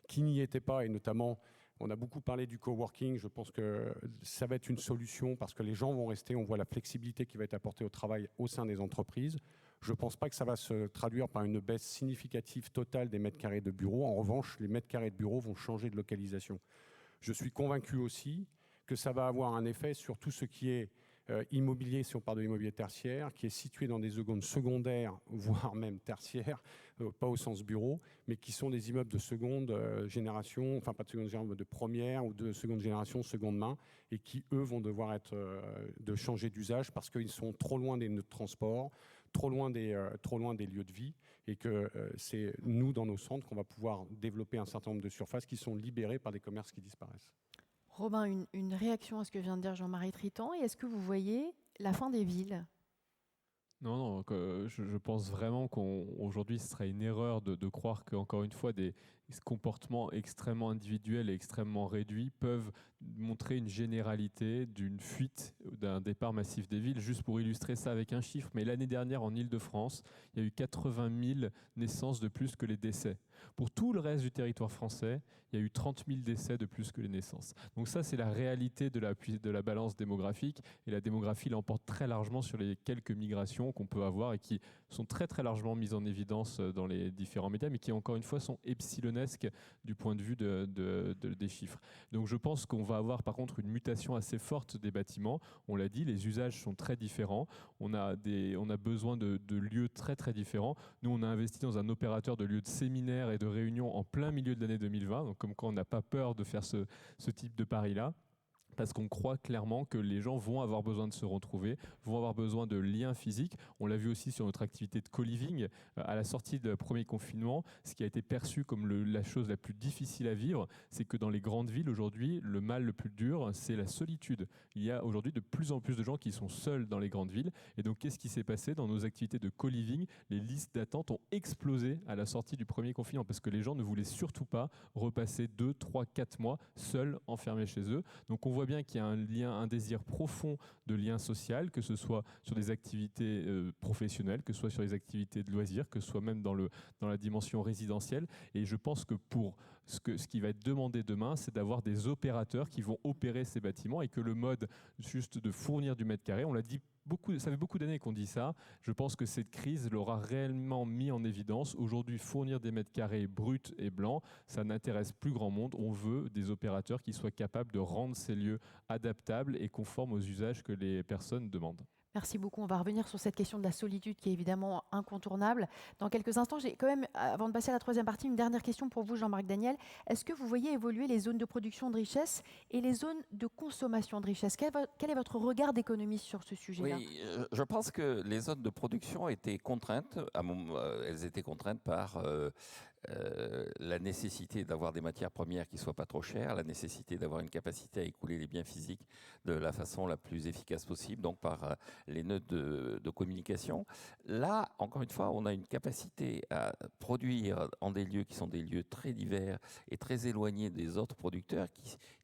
qui n'y étaient pas, et notamment on a beaucoup parlé du coworking. Je pense que ça va être une solution parce que les gens vont rester, on voit la flexibilité qui va être apportée au travail au sein des entreprises. Je ne pense pas que ça va se traduire par une baisse significative totale des mètres carrés de bureaux. En revanche, les mètres carrés de bureaux vont changer de localisation. Je suis convaincu aussi que ça va avoir un effet sur tout ce qui est immobilier, si on parle de l'immobilier tertiaire, qui est situé dans des zones secondaires, voire même tertiaires, pas au sens bureau, mais qui sont des immeubles de seconde génération, enfin pas de seconde génération, de première ou de seconde génération, seconde main, et qui, eux, vont devoir de changer d'usage parce qu'ils sont trop loin des nœuds de transport, trop loin des lieux de vie, et que c'est nous, dans nos centres, qu'on va pouvoir développer un certain nombre de surfaces qui sont libérées par des commerces qui disparaissent. Robin, une réaction à ce que vient de dire Jean-Marie Tritant, et est-ce que vous voyez la fin des villes ? Non, je pense vraiment qu'aujourd'hui, ce serait une erreur de croire qu'encore une fois, des comportements extrêmement individuels et extrêmement réduits peuvent montrer une généralité d'une fuite, d'un départ massif des villes. Juste pour illustrer ça avec un chiffre, mais l'année dernière, en Île-de-France, il y a eu 80 000 naissances de plus que les décès. Pour tout le reste du territoire français, il y a eu 30 000 décès de plus que les naissances. Donc ça, c'est la réalité de la balance démographique. Et la démographie l'emporte très largement sur les quelques migrations qu'on peut avoir et qui sont très très largement mises en évidence dans les différents médias, mais qui encore une fois sont epsilonesques du point de vue des chiffres. Donc je pense qu'on va avoir par contre une mutation assez forte des bâtiments. On l'a dit, les usages sont très différents. On a besoin de lieux très très différents. Nous, on a investi dans un opérateur de lieux de séminaires et de réunions en plein milieu de l'année 2020. Donc comme quoi on n'a pas peur de faire ce type de pari-là. Parce qu'on croit clairement que les gens vont avoir besoin de se retrouver, vont avoir besoin de liens physiques. On l'a vu aussi sur notre activité de co-living. À la sortie du premier confinement, ce qui a été perçu comme la chose la plus difficile à vivre, c'est que dans les grandes villes aujourd'hui, le mal le plus dur, c'est la solitude. Il y a aujourd'hui de plus en plus de gens qui sont seuls dans les grandes villes. Et donc, qu'est-ce qui s'est passé dans nos activités de co-living ? Les listes d'attente ont explosé à la sortie du premier confinement parce que les gens ne voulaient surtout pas repasser 2, 3, 4 mois seuls, enfermés chez eux. Donc, on voit bien qu'il y a un désir profond de lien social, que ce soit sur des activités professionnelles, que ce soit sur les activités de loisirs, que ce soit même dans la dimension résidentielle. Et je pense que pour ce qui va être demandé demain, c'est d'avoir des opérateurs qui vont opérer ces bâtiments et que le mode juste de fournir du mètre carré, on l'a dit, ça fait beaucoup d'années qu'on dit ça. Je pense que cette crise l'aura réellement mis en évidence. Aujourd'hui, fournir des mètres carrés bruts et blancs, ça n'intéresse plus grand monde. On veut des opérateurs qui soient capables de rendre ces lieux adaptables et conformes aux usages que les personnes demandent. Merci beaucoup. On va revenir sur cette question de la solitude qui est évidemment incontournable. Dans quelques instants, j'ai quand même, avant de passer à la troisième partie, une dernière question pour vous, Jean-Marc Daniel. Est-ce que vous voyez évoluer les zones de production de richesse et les zones de consommation de richesse ? Quel est votre regard d'économiste sur ce sujet-là ? Oui, je pense que les zones de production étaient contraintes. Elles étaient contraintes par la nécessité d'avoir des matières premières qui ne soient pas trop chères, la nécessité d'avoir une capacité à écouler les biens physiques de la façon la plus efficace possible, donc par les nœuds de communication. Là, encore une fois, on a une capacité à produire en des lieux qui sont des lieux très divers et très éloignés des autres producteurs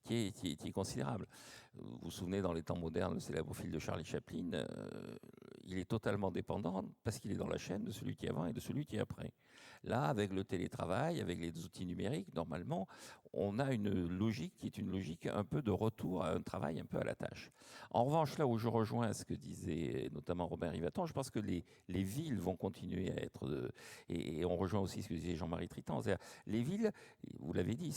qui est considérable. Vous vous souvenez, dans les temps modernes, le célèbre film de Charlie Chaplin, il est totalement dépendant, parce qu'il est dans la chaîne, de celui qui est avant et de celui qui est après. Là, avec le télétravail, avec les outils numériques, normalement, on a une logique qui est une logique un peu de retour à un travail un peu à la tâche. En revanche, là où je rejoins ce que disait notamment Robert Yvaton, je pense que les villes vont continuer à être... et on rejoint aussi ce que disait Jean-Marie Tritant. Les villes, vous l'avez dit,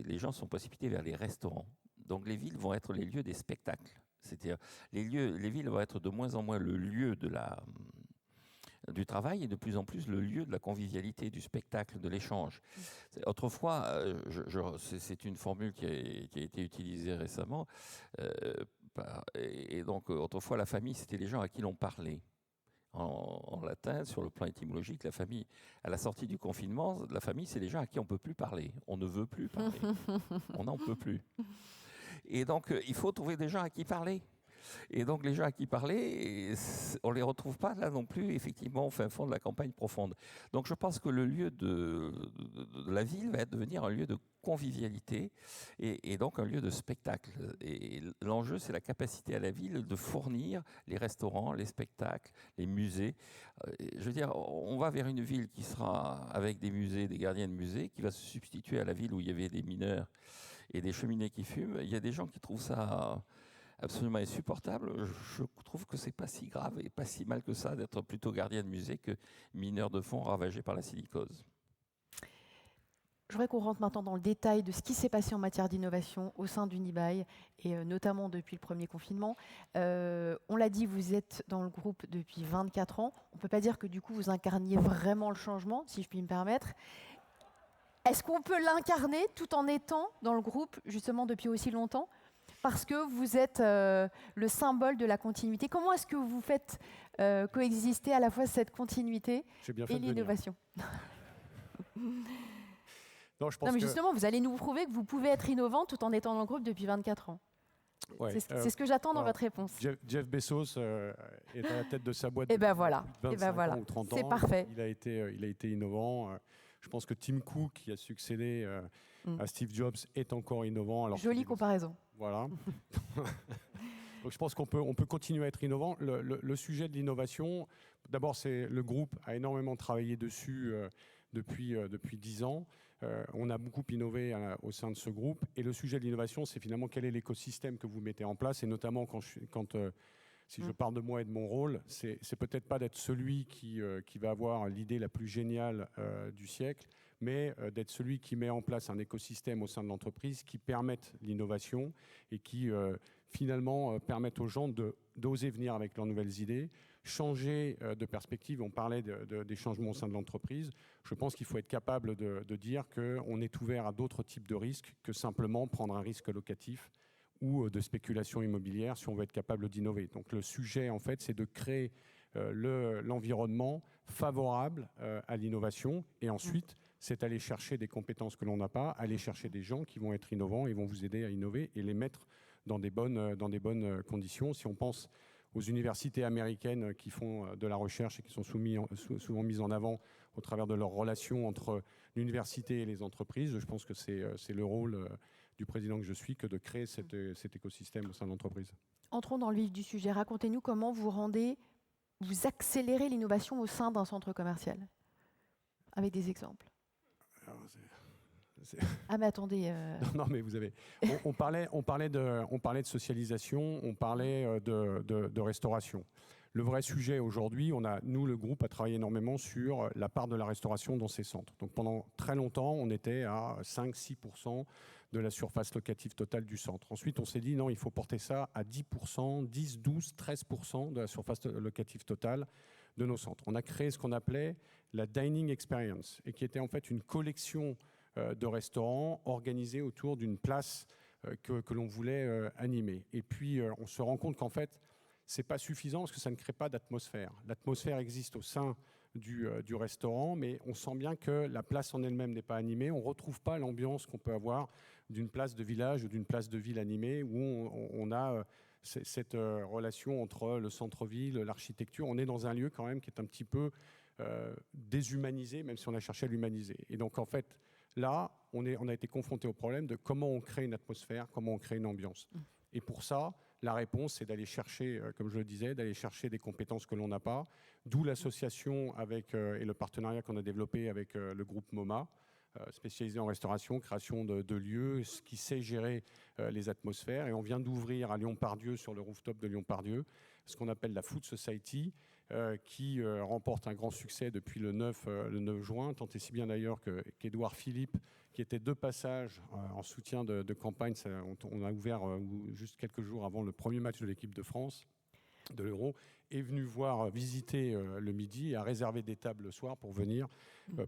les gens sont précipités vers les restaurants. Donc les villes vont être les lieux des spectacles. C'est-à-dire les villes vont être de moins en moins le lieu du travail et de plus en plus le lieu de la convivialité, du spectacle, de l'échange. Autrefois, c'est une formule qui a été utilisée récemment, et donc autrefois la famille, c'était les gens à qui l'on parlait. en latin, sur le plan étymologique, la famille. À la sortie du confinement, la famille, c'est les gens à qui on ne peut plus parler. On ne veut plus parler. On n'en peut plus. Et donc, il faut trouver des gens à qui parler. Et donc, les gens à qui parler, on ne les retrouve pas là non plus, effectivement, au fin fond de la campagne profonde. Donc, je pense que le lieu de la ville va devenir un lieu de convivialité et donc un lieu de spectacle. Et l'enjeu, c'est la capacité à la ville de fournir les restaurants, les spectacles, les musées. Je veux dire, on va vers une ville qui sera avec des musées, des gardiens de musées, qui va se substituer à la ville où il y avait des mineurs et des cheminées qui fument. Il y a des gens qui trouvent ça absolument insupportable. Je trouve que c'est pas si grave et pas si mal que ça d'être plutôt gardien de musée que mineur de fond ravagé par la silicose. Je voudrais qu'on rentre maintenant dans le détail de ce qui s'est passé en matière d'innovation au sein d'Unibail, et notamment depuis le premier confinement. On l'a dit, vous êtes dans le groupe depuis 24 ans. On ne peut pas dire que du coup vous incarniez vraiment le changement, si je puis me permettre. Est-ce qu'on peut l'incarner tout en étant dans le groupe justement depuis aussi longtemps ? Parce que vous êtes le symbole de la continuité. Comment est-ce que vous faites coexister à la fois cette continuité et l'innovation ? Non, mais justement, vous allez nous prouver que vous pouvez être innovant tout en étant dans le groupe depuis 24 ans. Ouais, c'est ce que j'attends dans votre réponse. Jeff Bezos est à la tête de sa boîte depuis voilà. 25 ans ou 30 ans. C'est parfait. Il a été innovant. Je pense que Tim Cook, qui a succédé à Steve Jobs, est encore innovant. Alors jolie comparaison. Voilà. Donc je pense qu'on peut continuer à être innovant. Le sujet de l'innovation, d'abord, le groupe a énormément travaillé dessus depuis 10 ans. On a beaucoup innové au sein de ce groupe. Et le sujet de l'innovation, c'est finalement quel est l'écosystème que vous mettez en place. Et notamment, si je parle de moi et de mon rôle, c'est peut-être pas d'être celui qui va avoir l'idée la plus géniale du siècle, mais d'être celui qui met en place un écosystème au sein de l'entreprise qui permette l'innovation et qui finalement permettent aux gens d'oser venir avec leurs nouvelles idées, changer de perspective. On parlait des changements au sein de l'entreprise. Je pense qu'il faut être capable de dire qu'on est ouvert à d'autres types de risques que simplement prendre un risque locatif ou de spéculation immobilière si on veut être capable d'innover. Donc le sujet, en fait, c'est de créer l'environnement favorable à l'innovation et ensuite, c'est aller chercher des compétences que l'on n'a pas, aller chercher des gens qui vont être innovants et vont vous aider à innover et les mettre dans des bonnes conditions. Si on pense aux universités américaines qui font de la recherche et qui sont souvent mises en avant au travers de leur relation entre l'université et les entreprises, je pense que c'est le rôle du président que je suis que de créer cet écosystème au sein de l'entreprise. Entrons dans le vif du sujet. Racontez-nous comment vous accélérez l'innovation au sein d'un centre commercial, avec des exemples. Alors, ah mais attendez. Non mais vous avez. On parlait de socialisation, on parlait de restauration. Le vrai sujet aujourd'hui, nous le groupe a travaillé énormément sur la part de la restauration dans ces centres. Donc pendant très longtemps, on était à 5-6% de la surface locative totale du centre. Ensuite, on s'est dit non, il faut porter ça à 10%, 10, 12, 13% de la surface locative totale de nos centres. On a créé ce qu'on appelait la Dining Experience et qui était en fait une collection de restaurants organisés autour d'une place que l'on voulait animer. Et puis, on se rend compte qu'en fait, ce n'est pas suffisant parce que ça ne crée pas d'atmosphère. L'atmosphère existe au sein du restaurant, mais on sent bien que la place en elle-même n'est pas animée. On ne retrouve pas l'ambiance qu'on peut avoir d'une place de village ou d'une place de ville animée où on a cette relation entre le centre-ville, l'architecture. On est dans un lieu quand même qui est un petit peu déshumanisé, même si on a cherché à l'humaniser. Et donc, en fait, là, on a été confronté au problème de comment on crée une atmosphère, comment on crée une ambiance. Et pour ça, la réponse, c'est d'aller chercher, comme je le disais, d'aller chercher des compétences que l'on n'a pas, d'où l'association et le partenariat qu'on a développé avec le groupe MoMA, spécialisé en restauration, création de lieux, qui sait gérer les atmosphères. Et on vient d'ouvrir à Lyon-Part-Dieu, sur le rooftop de Lyon-Part-Dieu, ce qu'on appelle la Food Society, qui remporte un grand succès depuis le 9 juin, tant et si bien d'ailleurs qu'Édouard Philippe, qui était de passage en soutien de campagne, on a ouvert juste quelques jours avant le premier match de l'équipe de France, de l'Euro, est venu visiter le midi et a réservé des tables le soir pour venir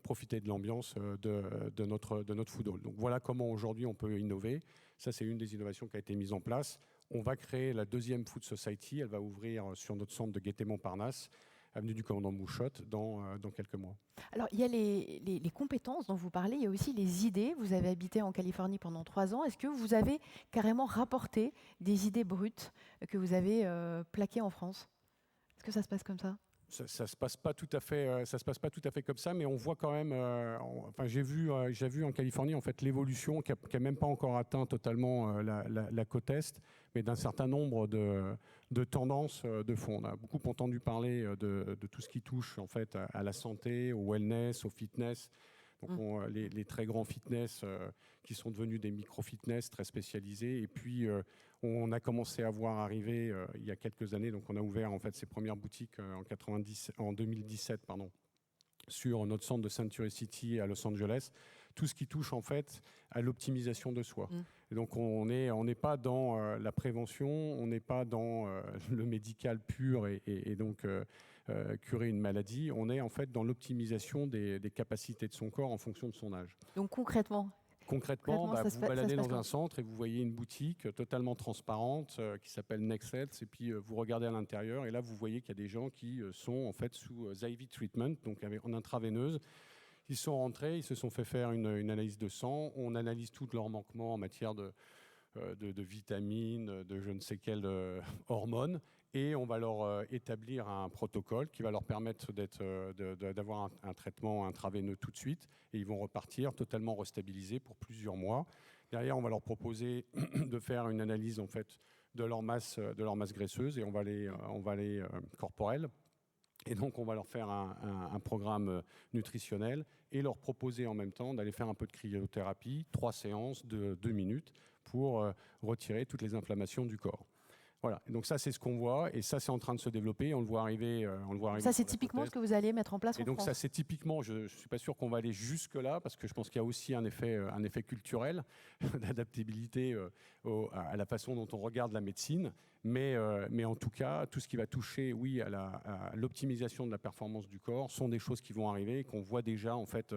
profiter de l'ambiance de notre football. Donc voilà comment aujourd'hui on peut innover. Ça, c'est une des innovations qui a été mise en place. On va créer la deuxième Food Society. Elle va ouvrir sur notre centre de Gaîté-Montparnasse avenue du Commandant Mouchotte dans quelques mois. Alors, il y a les compétences dont vous parlez, il y a aussi les idées. Vous avez habité en Californie pendant 3 ans. Est-ce que vous avez carrément rapporté des idées brutes que vous avez plaquées en France? Est-ce que ça se passe comme ça? Ça se passe pas tout à fait. Ça se passe pas tout à fait comme ça, mais on voit quand même. Enfin, j'ai vu en Californie en fait l'évolution qui a même pas encore atteint totalement la côte est, mais d'un certain nombre de tendances de fond. On a beaucoup entendu parler de tout ce qui touche en fait à la santé, au wellness, au fitness. Donc les très grands fitness qui sont devenus des micro-fitness très spécialisés. Et puis on a commencé à voir arriver il y a quelques années, donc on a ouvert en fait ses premières boutiques en 2017 sur notre centre de Century City à Los Angeles, tout ce qui touche en fait à l'optimisation de soi. Et donc on n'est pas dans la prévention, on n'est pas dans le médical pur et donc curer une maladie, on est en fait dans l'optimisation des capacités de son corps en fonction de son âge. Donc concrètement, vous baladez dans un centre et vous voyez une boutique totalement transparente qui s'appelle Next Health, et puis vous regardez à l'intérieur et là vous voyez qu'il y a des gens qui sont en fait sous IV treatment, donc en intraveineuse. Ils sont rentrés, ils se sont fait faire une analyse de sang, on analyse tous leurs manquements en matière de vitamines, de je ne sais quelles hormones, et on va leur établir un protocole qui va leur permettre d'avoir un traitement intraveineux tout de suite, et ils vont repartir totalement restabilisés pour plusieurs mois. Derrière, on va leur proposer de faire une analyse en fait de leur masse graisseuse, et on va les corporelle. Et donc, on va leur faire un programme nutritionnel et leur proposer en même temps d'aller faire un peu de cryothérapie, 3 séances de 2 minutes pour retirer toutes les inflammations du corps. Voilà, et donc ça c'est ce qu'on voit, et ça c'est en train de se développer, on le voit arriver. Ça c'est typiquement ce que vous allez mettre en place en France. Et donc ça c'est typiquement, je ne suis pas sûr qu'on va aller jusque-là, parce que je pense qu'il y a aussi un effet culturel, d'adaptabilité à la façon dont on regarde la médecine, mais en tout cas, tout ce qui va toucher, oui, à l'optimisation de la performance du corps, sont des choses qui vont arriver, et qu'on voit déjà en fait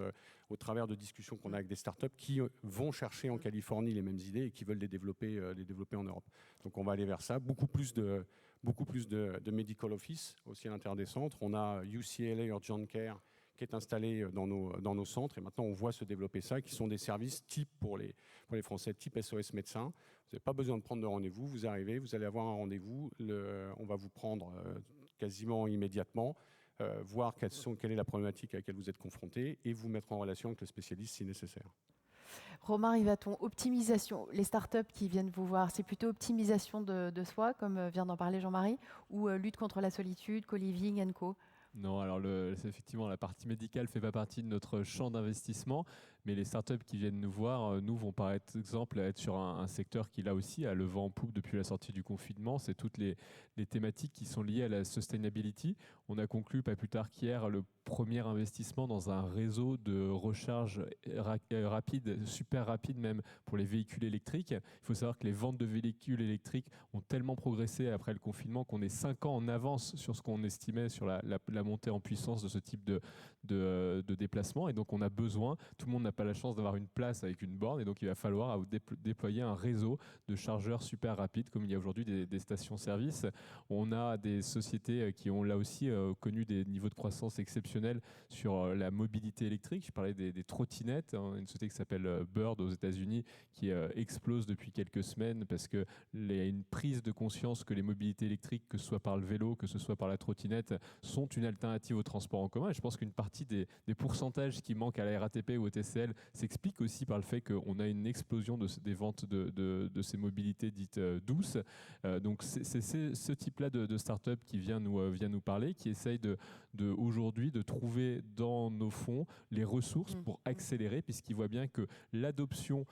au travers de discussions qu'on a avec des startups qui vont chercher en Californie les mêmes idées et qui veulent les développer en Europe. Donc on va aller vers ça. Beaucoup plus de medical office aussi à l'intérieur des centres. On a UCLA Urgent Care qui est installé dans nos centres, et maintenant on voit se développer ça, qui sont des services type pour les Français, type SOS médecin. Vous n'avez pas besoin de prendre de rendez-vous, vous arrivez, vous allez avoir un rendez-vous, on va vous prendre quasiment immédiatement, voir quelle est la problématique à laquelle vous êtes confronté, et vous mettre en relation avec le spécialiste si nécessaire. Romain Rivaton, optimisation. Les startups qui viennent vous voir, c'est plutôt optimisation de soi, comme vient d'en parler Jean-Marie, ou lutte contre la solitude, co-living & co? Non, alors effectivement, la partie médicale ne fait pas partie de notre champ d'investissement, mais les startups qui viennent nous voir, nous, vont par exemple être sur un secteur qui, là aussi, a le vent en poupe depuis la sortie du confinement. C'est toutes les thématiques qui sont liées à la sustainability. On a conclu, pas plus tard qu'hier, le premier investissement dans un réseau de recharge rapide, super rapide même, pour les véhicules électriques. Il faut savoir que les ventes de véhicules électriques ont tellement progressé après le confinement qu'on est 5 ans en avance sur ce qu'on estimait sur la montée en puissance de ce type de déplacement. Et donc on a besoin, tout le monde n'a pas la chance d'avoir une place avec une borne, et donc il va falloir déployer un réseau de chargeurs super rapides, comme il y a aujourd'hui des stations-service. On a des sociétés qui ont là aussi connu des niveaux de croissance exceptionnels sur la mobilité électrique. Je parlais des trottinettes, une société qui s'appelle Bird aux États-Unis qui explose depuis quelques semaines parce qu'il y a une prise de conscience que les mobilités électriques, que ce soit par le vélo, que ce soit par la trottinette, sont une alternative au transport en commun. Et je pense qu'une partie des pourcentages qui manquent à la RATP ou au TCL s'explique aussi par le fait qu'on a une explosion des ventes de ces mobilités dites douces. Donc c'est ce type-là de start-up qui vient nous parler, qui essaye aujourd'hui de trouver dans nos fonds les ressources pour accélérer, puisqu'il voit bien que l'adoption,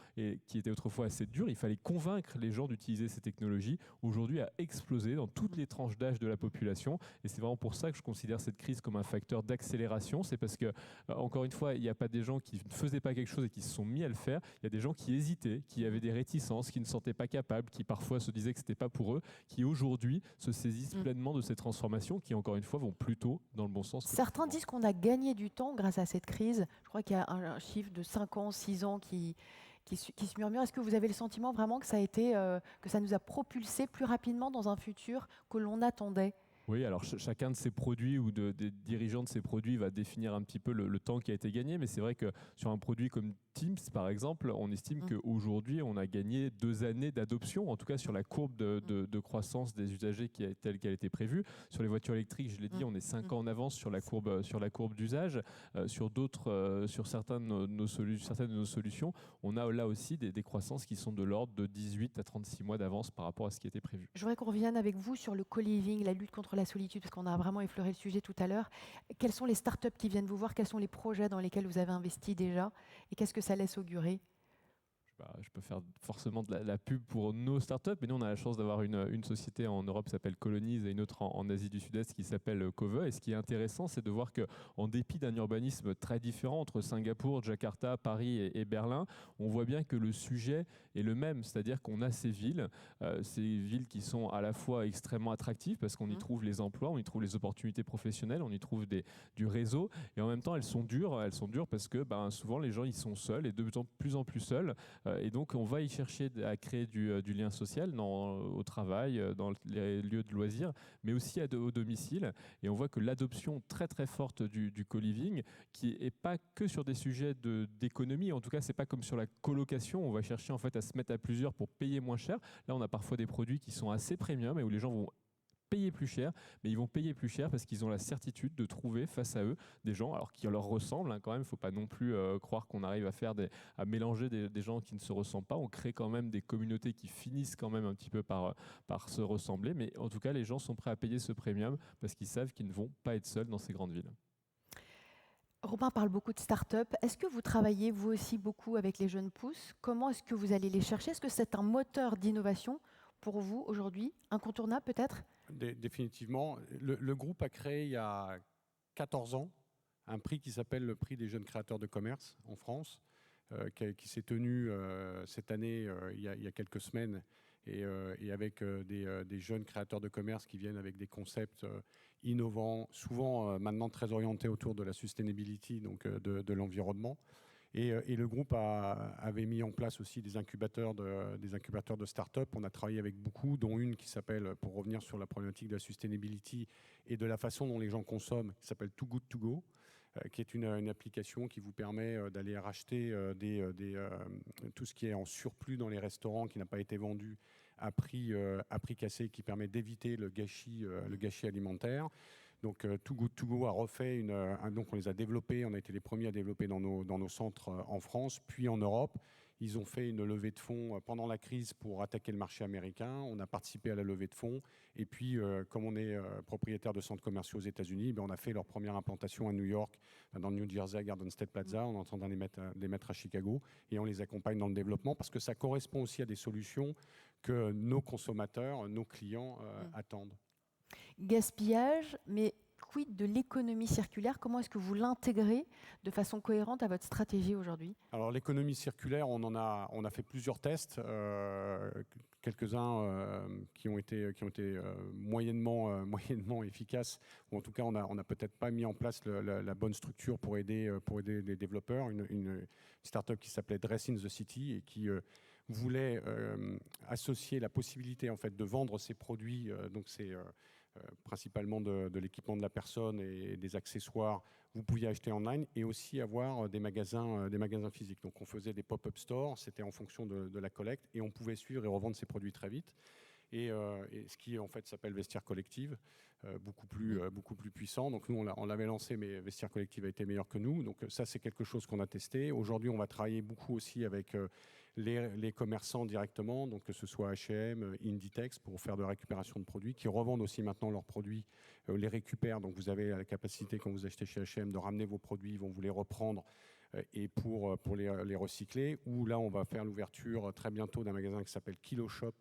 qui était autrefois assez dure, il fallait convaincre les gens d'utiliser ces technologies, aujourd'hui a explosé dans toutes les tranches d'âge de la population. Et c'est vraiment pour ça que je considère cette crise comme un facteur d'accélération. C'est parce que, encore une fois, il n'y a pas des gens qui ne faisaient pas quelque chose et qui se sont mis à le faire. Il y a des gens qui hésitaient, qui avaient des réticences, qui ne se sentaient pas capables, qui parfois se disaient que ce n'était pas pour eux, qui aujourd'hui se saisissent pleinement de ces transformations qui, encore une fois, vont plutôt dans le bon sens. Certains disent qu'on a gagné du temps grâce à cette crise. Je crois qu'il y a un chiffre de 5 ans, 6 ans qui se murmure. Est-ce que vous avez le sentiment vraiment que ça nous a propulsé plus rapidement dans un futur que l'on attendait ? Oui, alors chacun de ces produits ou des dirigeants de ces produits va définir un petit peu le temps qui a été gagné, mais c'est vrai que sur un produit comme Teams, par exemple, on estime qu'aujourd'hui, on a gagné 2 années d'adoption, en tout cas sur la courbe de croissance des usagers telle qu'elle était prévue. Sur les voitures électriques, je l'ai dit, on est 5 ans en avance sur la courbe d'usage. Sur certaines de nos solutions, on a là aussi des croissances qui sont de l'ordre de 18 à 36 mois d'avance par rapport à ce qui était prévu. Je voudrais qu'on revienne avec vous sur le co-living, la lutte contre la solitude, parce qu'on a vraiment effleuré le sujet tout à l'heure. Quelles sont les startups qui viennent vous voir? Quels sont les projets dans lesquels vous avez investi déjà? Et qu'est-ce que ça laisse augurer? Je peux faire forcément de la pub pour nos startups, mais nous, on a la chance d'avoir une société en Europe qui s'appelle Colonize et une autre en Asie du Sud-Est qui s'appelle Cove. Et ce qui est intéressant, c'est de voir qu'en dépit d'un urbanisme très différent entre Singapour, Jakarta, Paris et Berlin, on voit bien que le sujet est le même. C'est-à-dire qu'on a ces villes qui sont à la fois extrêmement attractives parce qu'on y trouve les emplois, on y trouve les opportunités professionnelles, on y trouve du réseau. Et en même temps, elles sont dures parce que souvent, les gens, ils sont seuls et de plus en plus seuls. Et donc, on va y chercher à créer du lien social au travail, dans les lieux de loisirs, mais aussi au domicile. Et on voit que l'adoption très très forte du co-living, qui n'est pas que sur des sujets d'économie, en tout cas, c'est pas comme sur la colocation, on va chercher en fait à se mettre à plusieurs pour payer moins cher. Là, on a parfois des produits qui sont assez premium et où les gens vont payer plus cher, mais ils vont payer plus cher parce qu'ils ont la certitude de trouver face à eux des gens alors qui leur ressemblent quand même. Il ne faut pas non plus croire qu'on arrive à mélanger des gens qui ne se ressemblent pas. On crée quand même des communautés qui finissent quand même un petit peu par se ressembler, mais en tout cas les gens sont prêts à payer ce premium parce qu'ils savent qu'ils ne vont pas être seuls dans ces grandes villes. Robin parle beaucoup de start-up. Est-ce que vous travaillez vous aussi beaucoup avec les jeunes pousses? Comment est-ce que vous allez les chercher? Est-ce que c'est un moteur d'innovation pour vous aujourd'hui, incontournable peut-être? Définitivement. Le groupe a créé il y a 14 ans un prix qui s'appelle le prix des jeunes créateurs de commerce en France, qui s'est tenu cette année, il y a quelques semaines, et avec des jeunes créateurs de commerce qui viennent avec des concepts innovants, souvent maintenant très orientés autour de la sustainability, donc de l'environnement. Et le groupe avait mis en place aussi des incubateurs de start-up. On a travaillé avec beaucoup, dont une qui s'appelle, pour revenir sur la problématique de la sustainability et de la façon dont les gens consomment, qui s'appelle Too Good To Go, qui est une application qui vous permet d'aller racheter tout ce qui est en surplus dans les restaurants qui n'a pas été vendu à prix cassé, qui permet d'éviter le gâchis alimentaire. Donc Too Good To Go a refait donc on les a développés, on a été les premiers à développer dans nos centres en France, puis en Europe. Ils ont fait une levée de fonds pendant la crise pour attaquer le marché américain. On a participé à la levée de fonds. Et puis, comme on est propriétaire de centres commerciaux aux États-Unis, on a fait leur première implantation à New York, dans le New Jersey, à Garden State Plaza. On est en train de les mettre à Chicago. Et on les accompagne dans le développement parce que ça correspond aussi à des solutions que nos consommateurs, nos clients attendent. Gaspillage, mais quid de l'économie circulaire? Comment est-ce que vous l'intégrez de façon cohérente à votre stratégie aujourd'hui? Alors l'économie circulaire, on a fait plusieurs tests, quelques-uns qui ont été moyennement efficaces, ou en tout cas on n'a peut-être pas mis en place la bonne structure pour aider les développeurs. Une start-up qui s'appelait Dress in the City et qui voulait associer la possibilité en fait de vendre ses produits, donc c'est principalement de l'équipement de la personne et des accessoires, vous pouviez acheter en ligne et aussi avoir des magasins physiques. Donc on faisait des pop-up stores, c'était en fonction de la collecte et on pouvait suivre et revendre ses produits très vite. Et ce qui en fait s'appelle Vestiaire Collective, beaucoup plus puissant. Donc nous on l'avait lancé, mais Vestiaire Collective a été meilleur que nous. Donc ça c'est quelque chose qu'on a testé. Aujourd'hui on va travailler beaucoup aussi avec les commerçants directement, donc que ce soit H&M, Inditex, pour faire de la récupération de produits, qui revendent aussi maintenant leurs produits, les récupèrent. Donc vous avez la capacité, quand vous achetez chez H&M, de ramener vos produits, ils vont vous les reprendre et pour les recycler. Ou là, on va faire l'ouverture très bientôt d'un magasin qui s'appelle Kilo Shop,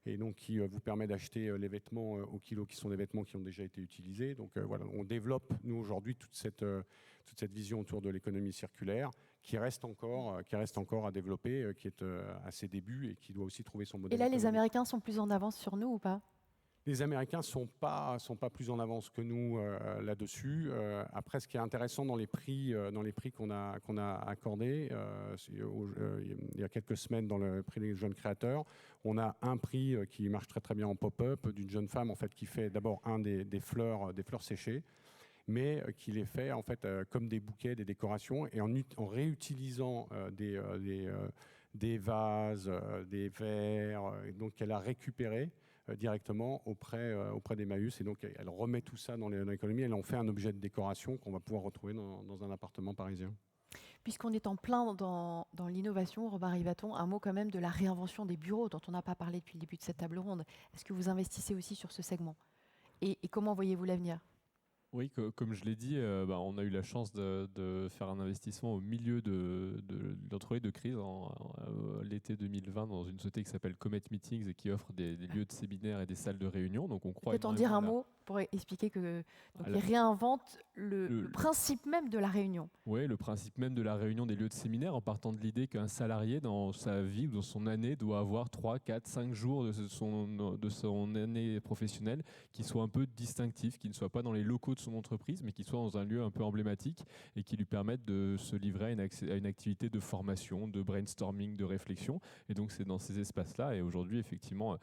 et donc qui vous permet d'acheter les vêtements au kilo, qui sont des vêtements qui ont déjà été utilisés. Donc voilà, on développe, nous, aujourd'hui, toute cette vision autour de l'économie circulaire, qui reste encore à développer, qui est à ses débuts et qui doit aussi trouver son modèle. Et là, les Américains sont plus en avance sur nous ou pas? Les Américains ne sont pas plus en avance que nous là-dessus. Après, ce qui est intéressant dans les prix qu'on a accordés, il y a quelques semaines dans le prix des jeunes créateurs, on a un prix qui marche très très bien en pop-up d'une jeune femme en fait, qui fait d'abord des fleurs séchées, mais qui les fait en fait comme des bouquets, des décorations, et en réutilisant des vases, des verres, donc elle a récupéré directement auprès d'Emmaüs, et donc elle remet tout ça dans l'économie, elle en fait un objet de décoration qu'on va pouvoir retrouver dans un appartement parisien. Puisqu'on est en plein dans l'innovation, Robin Rivaton, un mot quand même de la réinvention des bureaux dont on n'a pas parlé depuis le début de cette table ronde. Est-ce que vous investissez aussi sur ce segment et comment voyez-vous l'avenir ? Oui, comme je l'ai dit, on a eu la chance de faire un investissement au milieu d'entrée de crise l'été 2020 dans une société qui s'appelle Comet Meetings et qui offre des lieux de séminaires et des salles de réunion. Donc on croit peut-être en dire un mot pour expliquer que ils réinventent le principe même de la réunion. Oui, le principe même de la réunion des lieux de séminaire, en partant de l'idée qu'un salarié dans sa vie ou dans son année doit avoir 3, 4, 5 jours de son année professionnelle qui soit un peu distinctif, qui ne soit pas dans les locaux de son entreprise, mais qui soit dans un lieu un peu emblématique et qui lui permette de se livrer à une activité de formation, de brainstorming, de réflexion. Et donc c'est dans ces espaces-là. Et aujourd'hui, effectivement,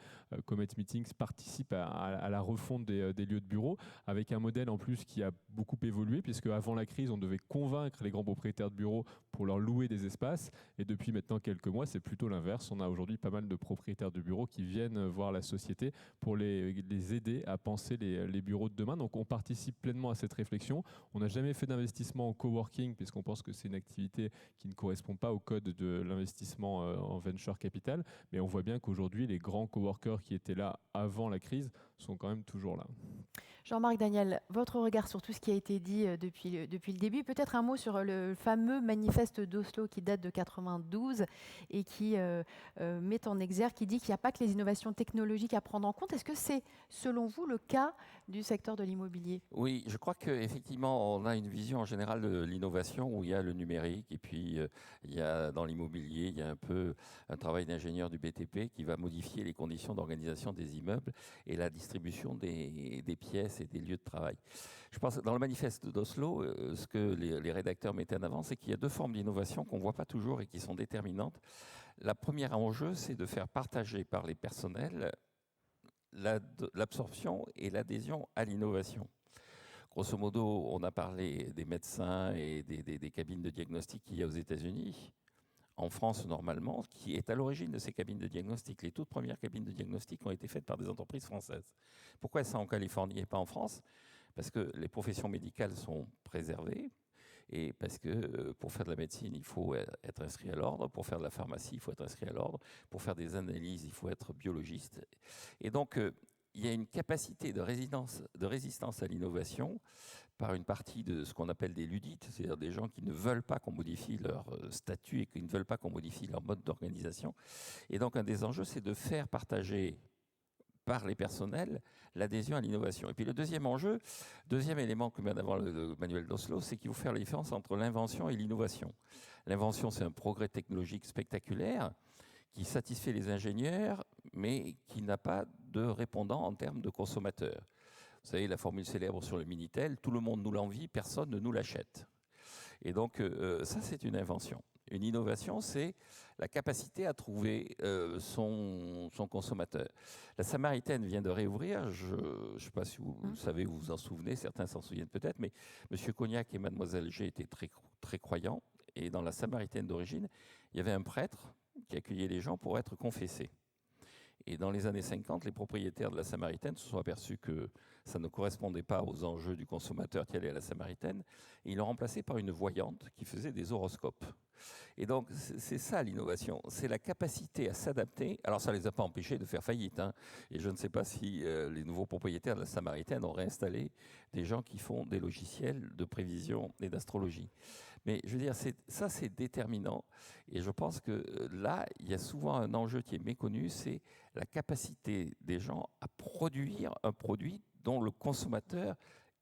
Comet Meetings participe à la refonte des lieux de bureau, avec un modèle en plus qui a beaucoup évolué, puisque avant la crise, on devait convaincre les grands propriétaires de bureaux pour leur louer des espaces. Et depuis maintenant quelques mois, c'est plutôt l'inverse. On a aujourd'hui pas mal de propriétaires de bureaux qui viennent voir la société pour les aider à penser les bureaux de demain. Donc on participe pleinement à cette réflexion. On n'a jamais fait d'investissement en coworking, puisqu'on pense que c'est une activité qui ne correspond pas au code de l'investissement en venture capital. Mais on voit bien qu'aujourd'hui, les grands coworkers qui étaient là avant la crise sont quand même toujours là. Jean-Marc Daniel, votre regard sur tout ce qui a été dit depuis le début, peut-être un mot sur le fameux manifeste d'Oslo qui date de 92 et qui met en exergue, qui dit qu'il n'y a pas que les innovations technologiques à prendre en compte. Est-ce que c'est, selon vous, le cas du secteur de l'immobilier ? Oui, je crois qu'effectivement, on a une vision en général de l'innovation où il y a le numérique et puis il y a dans l'immobilier, il y a un peu un travail d'ingénieur du BTP qui va modifier les conditions d'organisation des immeubles et la distribution des pièces et des lieux de travail. Je pense que dans le manifeste d'Oslo, ce que les rédacteurs mettaient en avant, c'est qu'il y a deux formes d'innovation qu'on ne voit pas toujours et qui sont déterminantes. La première enjeu, c'est de faire partager par les personnels l'absorption et l'adhésion à l'innovation. Grosso modo, on a parlé des médecins et des cabines de diagnostic qu'il y a aux États-Unis. En France, normalement, qui est à l'origine de ces cabines de diagnostic. Les toutes premières cabines de diagnostic ont été faites par des entreprises françaises. Pourquoi ça en Californie et pas en France ? Parce que les professions médicales sont préservées et parce que pour faire de la médecine, il faut être inscrit à l'ordre. Pour faire de la pharmacie, il faut être inscrit à l'ordre. Pour faire des analyses, il faut être biologiste. Et donc, il y a une capacité de résistance à l'innovation par une partie de ce qu'on appelle des ludites, c'est-à-dire des gens qui ne veulent pas qu'on modifie leur statut et qui ne veulent pas qu'on modifie leur mode d'organisation. Et donc, un des enjeux, c'est de faire partager par les personnels l'adhésion à l'innovation. Et puis le deuxième enjeu, deuxième élément que met en avant le manuel d'Oslo, c'est qu'il faut faire la différence entre l'invention et l'innovation. L'invention, c'est un progrès technologique spectaculaire qui satisfait les ingénieurs, mais qui n'a pas de répondant en termes de consommateurs. Vous savez, la formule célèbre sur le Minitel, tout le monde nous l'envie, personne ne nous l'achète. Et donc, ça, c'est une invention. Une innovation, c'est la capacité à trouver son consommateur. La Samaritaine vient de réouvrir, je ne sais pas si vous savez, vous vous en souvenez, certains s'en souviennent peut-être, mais M. Cognac et Mlle G étaient très, très croyants. Et dans la Samaritaine d'origine, il y avait un prêtre qui accueillait les gens pour être confessés. Et dans les années 50, les propriétaires de la Samaritaine se sont aperçus que ça ne correspondait pas aux enjeux du consommateur qui allait à la Samaritaine. Et ils l'ont remplacé par une voyante qui faisait des horoscopes. Et donc, c'est ça l'innovation. C'est la capacité à s'adapter. Alors, ça ne les a pas empêchés de faire faillite. Hein. Et je ne sais pas si les nouveaux propriétaires de la Samaritaine ont réinstallé des gens qui font des logiciels de prévision et d'astrologie. Mais je veux dire, ça c'est déterminant. Et je pense que là, il y a souvent un enjeu qui est méconnu, c'est la capacité des gens à produire un produit dont le consommateur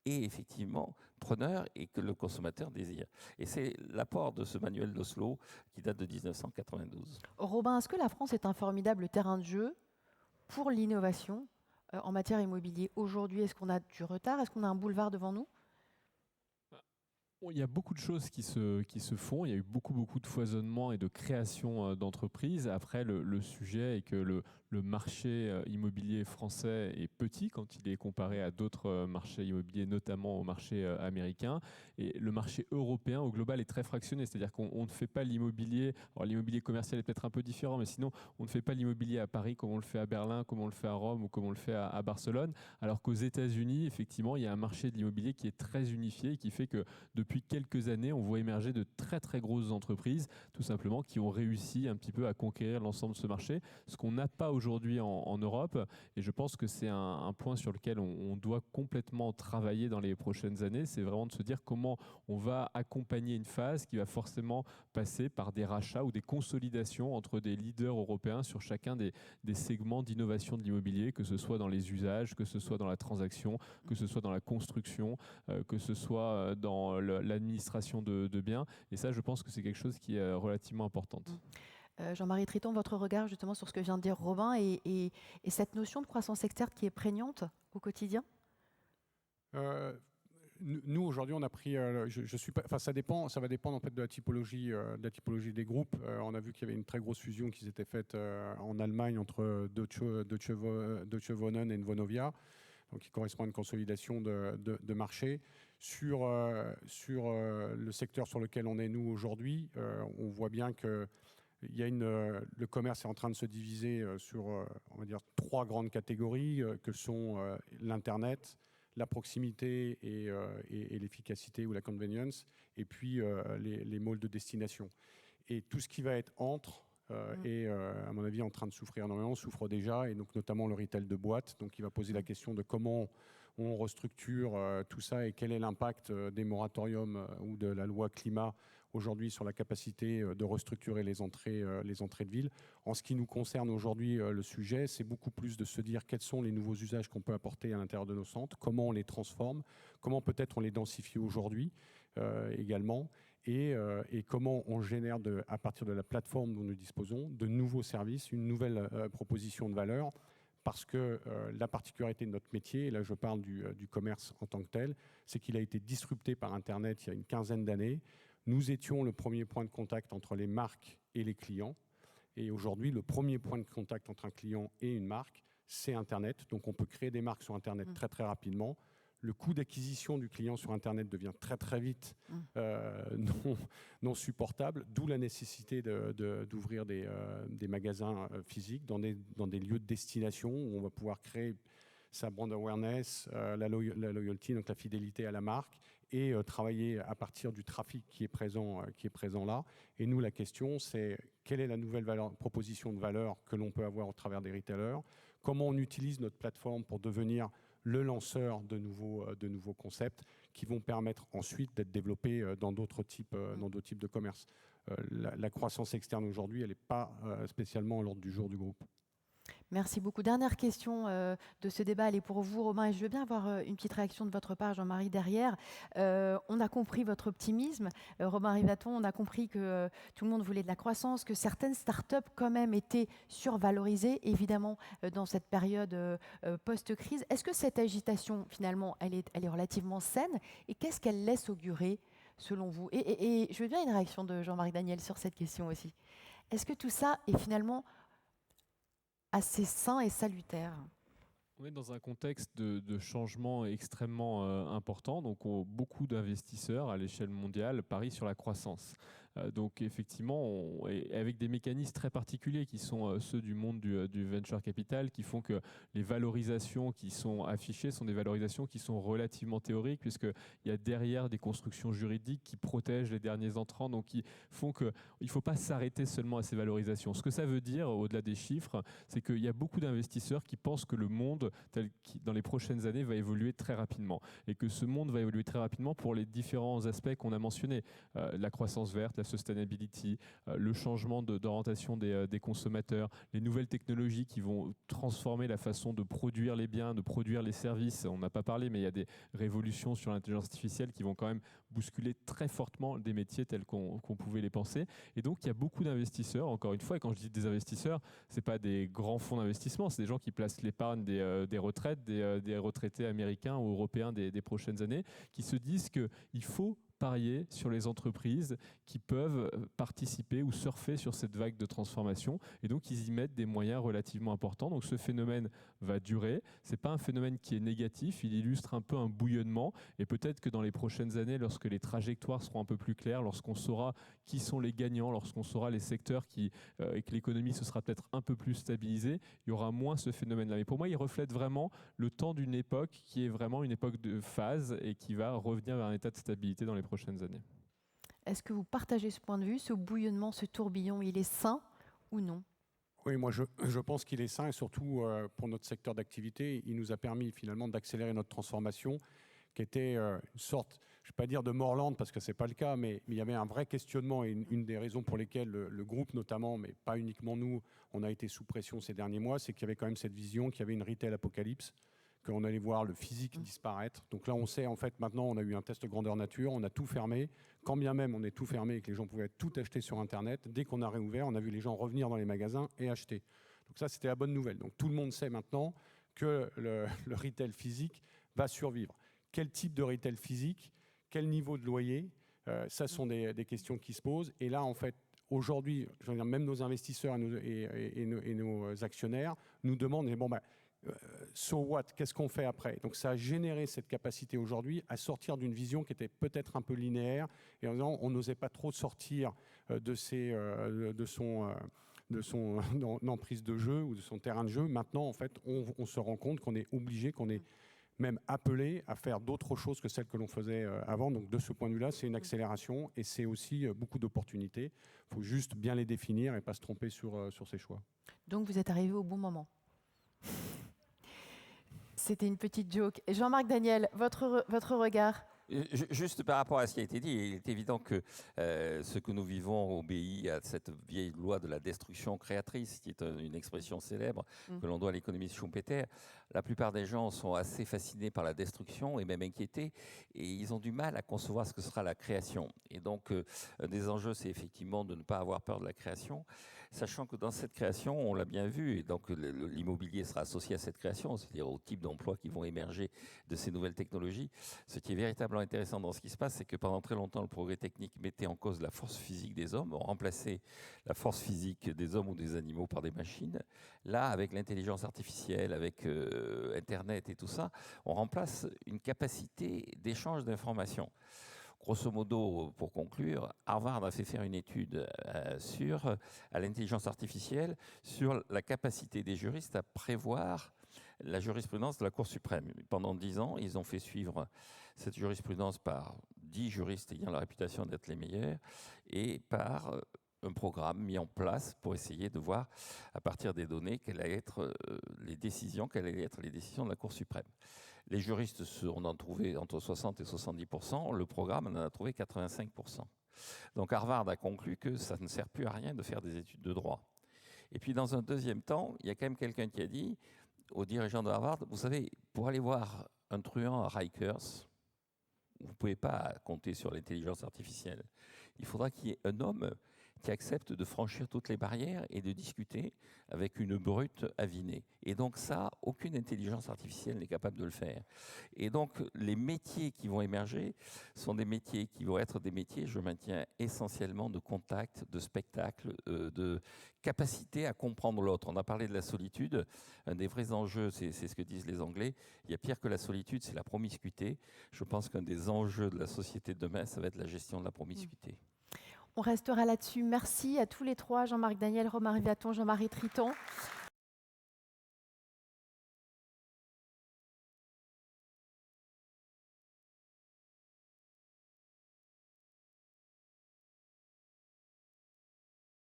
est effectivement preneur et que le consommateur désire. Et c'est l'apport de ce manuel d'Oslo qui date de 1992. Robin, est-ce que la France est un formidable terrain de jeu pour l'innovation en matière immobilier aujourd'hui? Est-ce qu'on a du retard? Est-ce qu'on a un boulevard devant nous? Il y a beaucoup de choses qui se font. Il y a eu beaucoup de foisonnement et de création d'entreprises. Après, le sujet est que le marché immobilier français est petit quand il est comparé à d'autres marchés immobiliers, notamment au marché américain. Et le marché européen, au global, est très fractionné. C'est-à-dire qu'on ne fait pas l'immobilier. Alors, l'immobilier commercial est peut-être un peu différent, mais sinon, on ne fait pas l'immobilier à Paris comme on le fait à Berlin, comme on le fait à Rome ou comme on le fait à Barcelone. Alors qu'aux États-Unis, effectivement, il y a un marché de l'immobilier qui est très unifié et qui fait que depuis quelques années, on voit émerger de très grosses entreprises, tout simplement, qui ont réussi un petit peu à conquérir l'ensemble de ce marché, ce qu'on n'a pas aujourd'hui en Europe. Et je pense que c'est un point sur lequel on doit complètement travailler dans les prochaines années. C'est vraiment de se dire comment on va accompagner une phase qui va forcément passer par des rachats ou des consolidations entre des leaders européens sur chacun des segments d'innovation de l'immobilier, que ce soit dans les usages, que ce soit dans la transaction, que ce soit dans la construction, que ce soit dans l'administration de biens. Et ça, je pense que c'est quelque chose qui est relativement important. Jean-Marie Triton, votre regard justement sur ce que vient de dire Robin et cette notion de croissance externe qui est prégnante au quotidien? Nous aujourd'hui, on a pris. Je suis pas. Enfin, ça dépend. Ça va dépendre en fait de la typologie des groupes. On a vu qu'il y avait une très grosse fusion qui s'était faite en Allemagne entre Deutsche Wohnen et Vonovia, donc qui correspond à une consolidation de marché. Sur le secteur sur lequel on est nous aujourd'hui, on voit bien que le commerce est en train de se diviser sur, on va dire, 3 grandes catégories que sont l'Internet, la proximité et l'efficacité ou la convenience, et puis les malls de destination. Et tout ce qui va être entre est, à mon avis, en train de souffrir énormément, souffre déjà, et donc notamment le retail de boîtes. Donc il va poser la question de comment on restructure tout ça et quel est l'impact des moratoriums ou de la loi climat aujourd'hui sur la capacité de restructurer les entrées de ville. En ce qui nous concerne aujourd'hui, le sujet, c'est beaucoup plus de se dire quels sont les nouveaux usages qu'on peut apporter à l'intérieur de nos centres, comment on les transforme, comment peut-être on les densifie aujourd'hui également, et comment on génère, à partir de la plateforme dont nous disposons, de nouveaux services, une nouvelle proposition de valeur. Parce que la particularité de notre métier, et là je parle du commerce en tant que tel, c'est qu'il a été disrupté par Internet il y a une quinzaine d'années. Nous étions le premier point de contact entre les marques et les clients. Et aujourd'hui, le premier point de contact entre un client et une marque, c'est Internet. Donc on peut créer des marques sur Internet très rapidement. Le coût d'acquisition du client sur Internet devient très vite non supportable, d'où la nécessité d'ouvrir des magasins physiques dans des lieux de destination où on va pouvoir créer sa brand awareness, la loyalty, donc la fidélité à la marque, et travailler à partir du trafic qui est présent là. Et nous, la question, c'est quelle est la nouvelle proposition de valeur que l'on peut avoir au travers des retailers? Comment on utilise notre plateforme pour devenir le lanceur de nouveaux concepts qui vont permettre ensuite d'être développés dans d'autres types de commerce. La croissance externe aujourd'hui, elle n'est pas spécialement à l'ordre du jour du groupe. Merci beaucoup. Dernière question de ce débat, elle est pour vous, Romain, et je veux bien avoir une petite réaction de votre part, Jean-Marie, derrière. On a compris votre optimisme. Robin Rivaton, on a compris que tout le monde voulait de la croissance, que certaines startups quand même étaient survalorisées, évidemment, dans cette période post-crise. Est-ce que cette agitation, finalement, elle est relativement saine? Et qu'est-ce qu'elle laisse augurer, selon vous? Et je veux bien une réaction de Jean-Marie Daniel sur cette question aussi. Est-ce que tout ça est finalement assez sain et salutaire? On est dans un contexte de changement extrêmement important. Donc, beaucoup d'investisseurs à l'échelle mondiale parient sur la croissance. Donc, effectivement, avec des mécanismes très particuliers qui sont ceux du monde du venture capital, qui font que les valorisations qui sont affichées sont des valorisations qui sont relativement théoriques, puisqu'il y a derrière des constructions juridiques qui protègent les derniers entrants, donc qui font qu'il ne faut pas s'arrêter seulement à ces valorisations. Ce que ça veut dire, au-delà des chiffres, c'est qu'il y a beaucoup d'investisseurs qui pensent que le monde, dans les prochaines années, va évoluer très rapidement. Et que ce monde va évoluer très rapidement pour les différents aspects qu'on a mentionnés. La croissance verte, la sustainability, le changement d'orientation des consommateurs, les nouvelles technologies qui vont transformer la façon de produire les biens, de produire les services. On n'a pas parlé, mais il y a des révolutions sur l'intelligence artificielle qui vont quand même bousculer très fortement des métiers tels qu'on pouvait les penser. Et donc, il y a beaucoup d'investisseurs, encore une fois, et quand je dis des investisseurs, ce n'est pas des grands fonds d'investissement, c'est des gens qui placent l'épargne des retraites, des retraités américains ou européens des prochaines années, qui se disent qu'il faut parier sur les entreprises qui peuvent participer ou surfer sur cette vague de transformation. Et donc, ils y mettent des moyens relativement importants. Donc, ce phénomène va durer. Ce n'est pas un phénomène qui est négatif. Il illustre un peu un bouillonnement. Et peut-être que dans les prochaines années, lorsque les trajectoires seront un peu plus claires, lorsqu'on saura qui sont les gagnants, lorsqu'on saura les secteurs et que l'économie se sera peut-être un peu plus stabilisée, il y aura moins ce phénomène-là. Mais pour moi, il reflète vraiment le temps d'une époque qui est vraiment une époque de phase et qui va revenir vers un état de stabilité dans les prochaines années. Est-ce que vous partagez ce point de vue, ce bouillonnement, ce tourbillon, il est sain ou non ? Oui, moi je pense qu'il est sain et surtout pour notre secteur d'activité, il nous a permis finalement d'accélérer notre transformation qui était une sorte, je ne vais pas dire de mort lente parce que ce n'est pas le cas, mais il y avait un vrai questionnement et une des raisons pour lesquelles le groupe notamment, mais pas uniquement nous, on a été sous pression ces derniers mois, c'est qu'il y avait quand même cette vision qu'il y avait une retail apocalypse, qu'on allait voir le physique disparaître. Donc là, on sait, en fait, maintenant, on a eu un test grandeur nature, on a tout fermé. Quand bien même on est tout fermé et que les gens pouvaient tout acheter sur Internet, dès qu'on a réouvert, on a vu les gens revenir dans les magasins et acheter. Donc ça, c'était la bonne nouvelle. Donc tout le monde sait maintenant que le retail physique va survivre. Quel type de retail physique ? Quel niveau de loyer ? Ça sont des questions qui se posent. Et là, en fait, aujourd'hui, je veux dire, même nos investisseurs et nos actionnaires nous demandent, bon, so what, qu'est-ce qu'on fait après? Donc ça a généré cette capacité aujourd'hui à sortir d'une vision qui était peut-être un peu linéaire et en disant on n'osait pas trop sortir de son emprise de jeu ou de son terrain de jeu. Maintenant, en fait, on se rend compte qu'on est obligé, qu'on est même appelé à faire d'autres choses que celles que l'on faisait avant. Donc de ce point de vue-là, c'est une accélération et c'est aussi beaucoup d'opportunités. Il faut juste bien les définir et pas se tromper sur ses choix. Donc vous êtes arrivé au bon moment. C'était une petite joke. Jean-Marc Daniel, votre regard ? Juste par rapport à ce qui a été dit, il est évident que ce que nous vivons obéit à cette vieille loi de la destruction créatrice, qui est une expression célèbre que l'on doit à l'économiste Schumpeter. La plupart des gens sont assez fascinés par la destruction et même inquiétés, et ils ont du mal à concevoir ce que sera la création. Et donc, un des enjeux, c'est effectivement de ne pas avoir peur de la création, sachant que dans cette création, on l'a bien vu, et donc l'immobilier sera associé à cette création, c'est-à-dire au type d'emplois qui vont émerger de ces nouvelles technologies. Ce qui est véritablement intéressant dans ce qui se passe, c'est que pendant très longtemps, le progrès technique mettait en cause la force physique des hommes, on remplaçait la force physique des hommes ou des animaux par des machines. Là, avec l'intelligence artificielle, avec Internet et tout ça, on remplace une capacité d'échange d'informations. Grosso modo, pour conclure, Harvard a fait faire une étude à l'intelligence artificielle sur la capacité des juristes à prévoir la jurisprudence de la Cour suprême. Pendant 10 ans, ils ont fait suivre cette jurisprudence par 10 juristes ayant la réputation d'être les meilleurs et par un programme mis en place pour essayer de voir, à partir des données, quelles allaient être les décisions de la Cour suprême. Les juristes, on en trouvait entre 60 et 70%, le programme en a trouvé 85%. Donc Harvard a conclu que ça ne sert plus à rien de faire des études de droit. Et puis dans un deuxième temps, il y a quand même quelqu'un qui a dit aux dirigeants de Harvard, vous savez, pour aller voir un truand à Rikers, vous ne pouvez pas compter sur l'intelligence artificielle. Il faudra qu'il y ait un homme qui accepte de franchir toutes les barrières et de discuter avec une brute avinée. Et donc ça, aucune intelligence artificielle n'est capable de le faire. Et donc les métiers qui vont émerger sont des métiers qui vont être des métiers, je maintiens, essentiellement de contact, de spectacle, de capacité à comprendre l'autre. On a parlé de la solitude. Un des vrais enjeux, c'est ce que disent les Anglais, il y a pire que la solitude, c'est la promiscuité. Je pense qu'un des enjeux de la société de demain, ça va être la gestion de la promiscuité. On restera là-dessus. Merci à tous les trois, Jean-Marc Daniel, Romary Viaton, Jean-Marie Triton.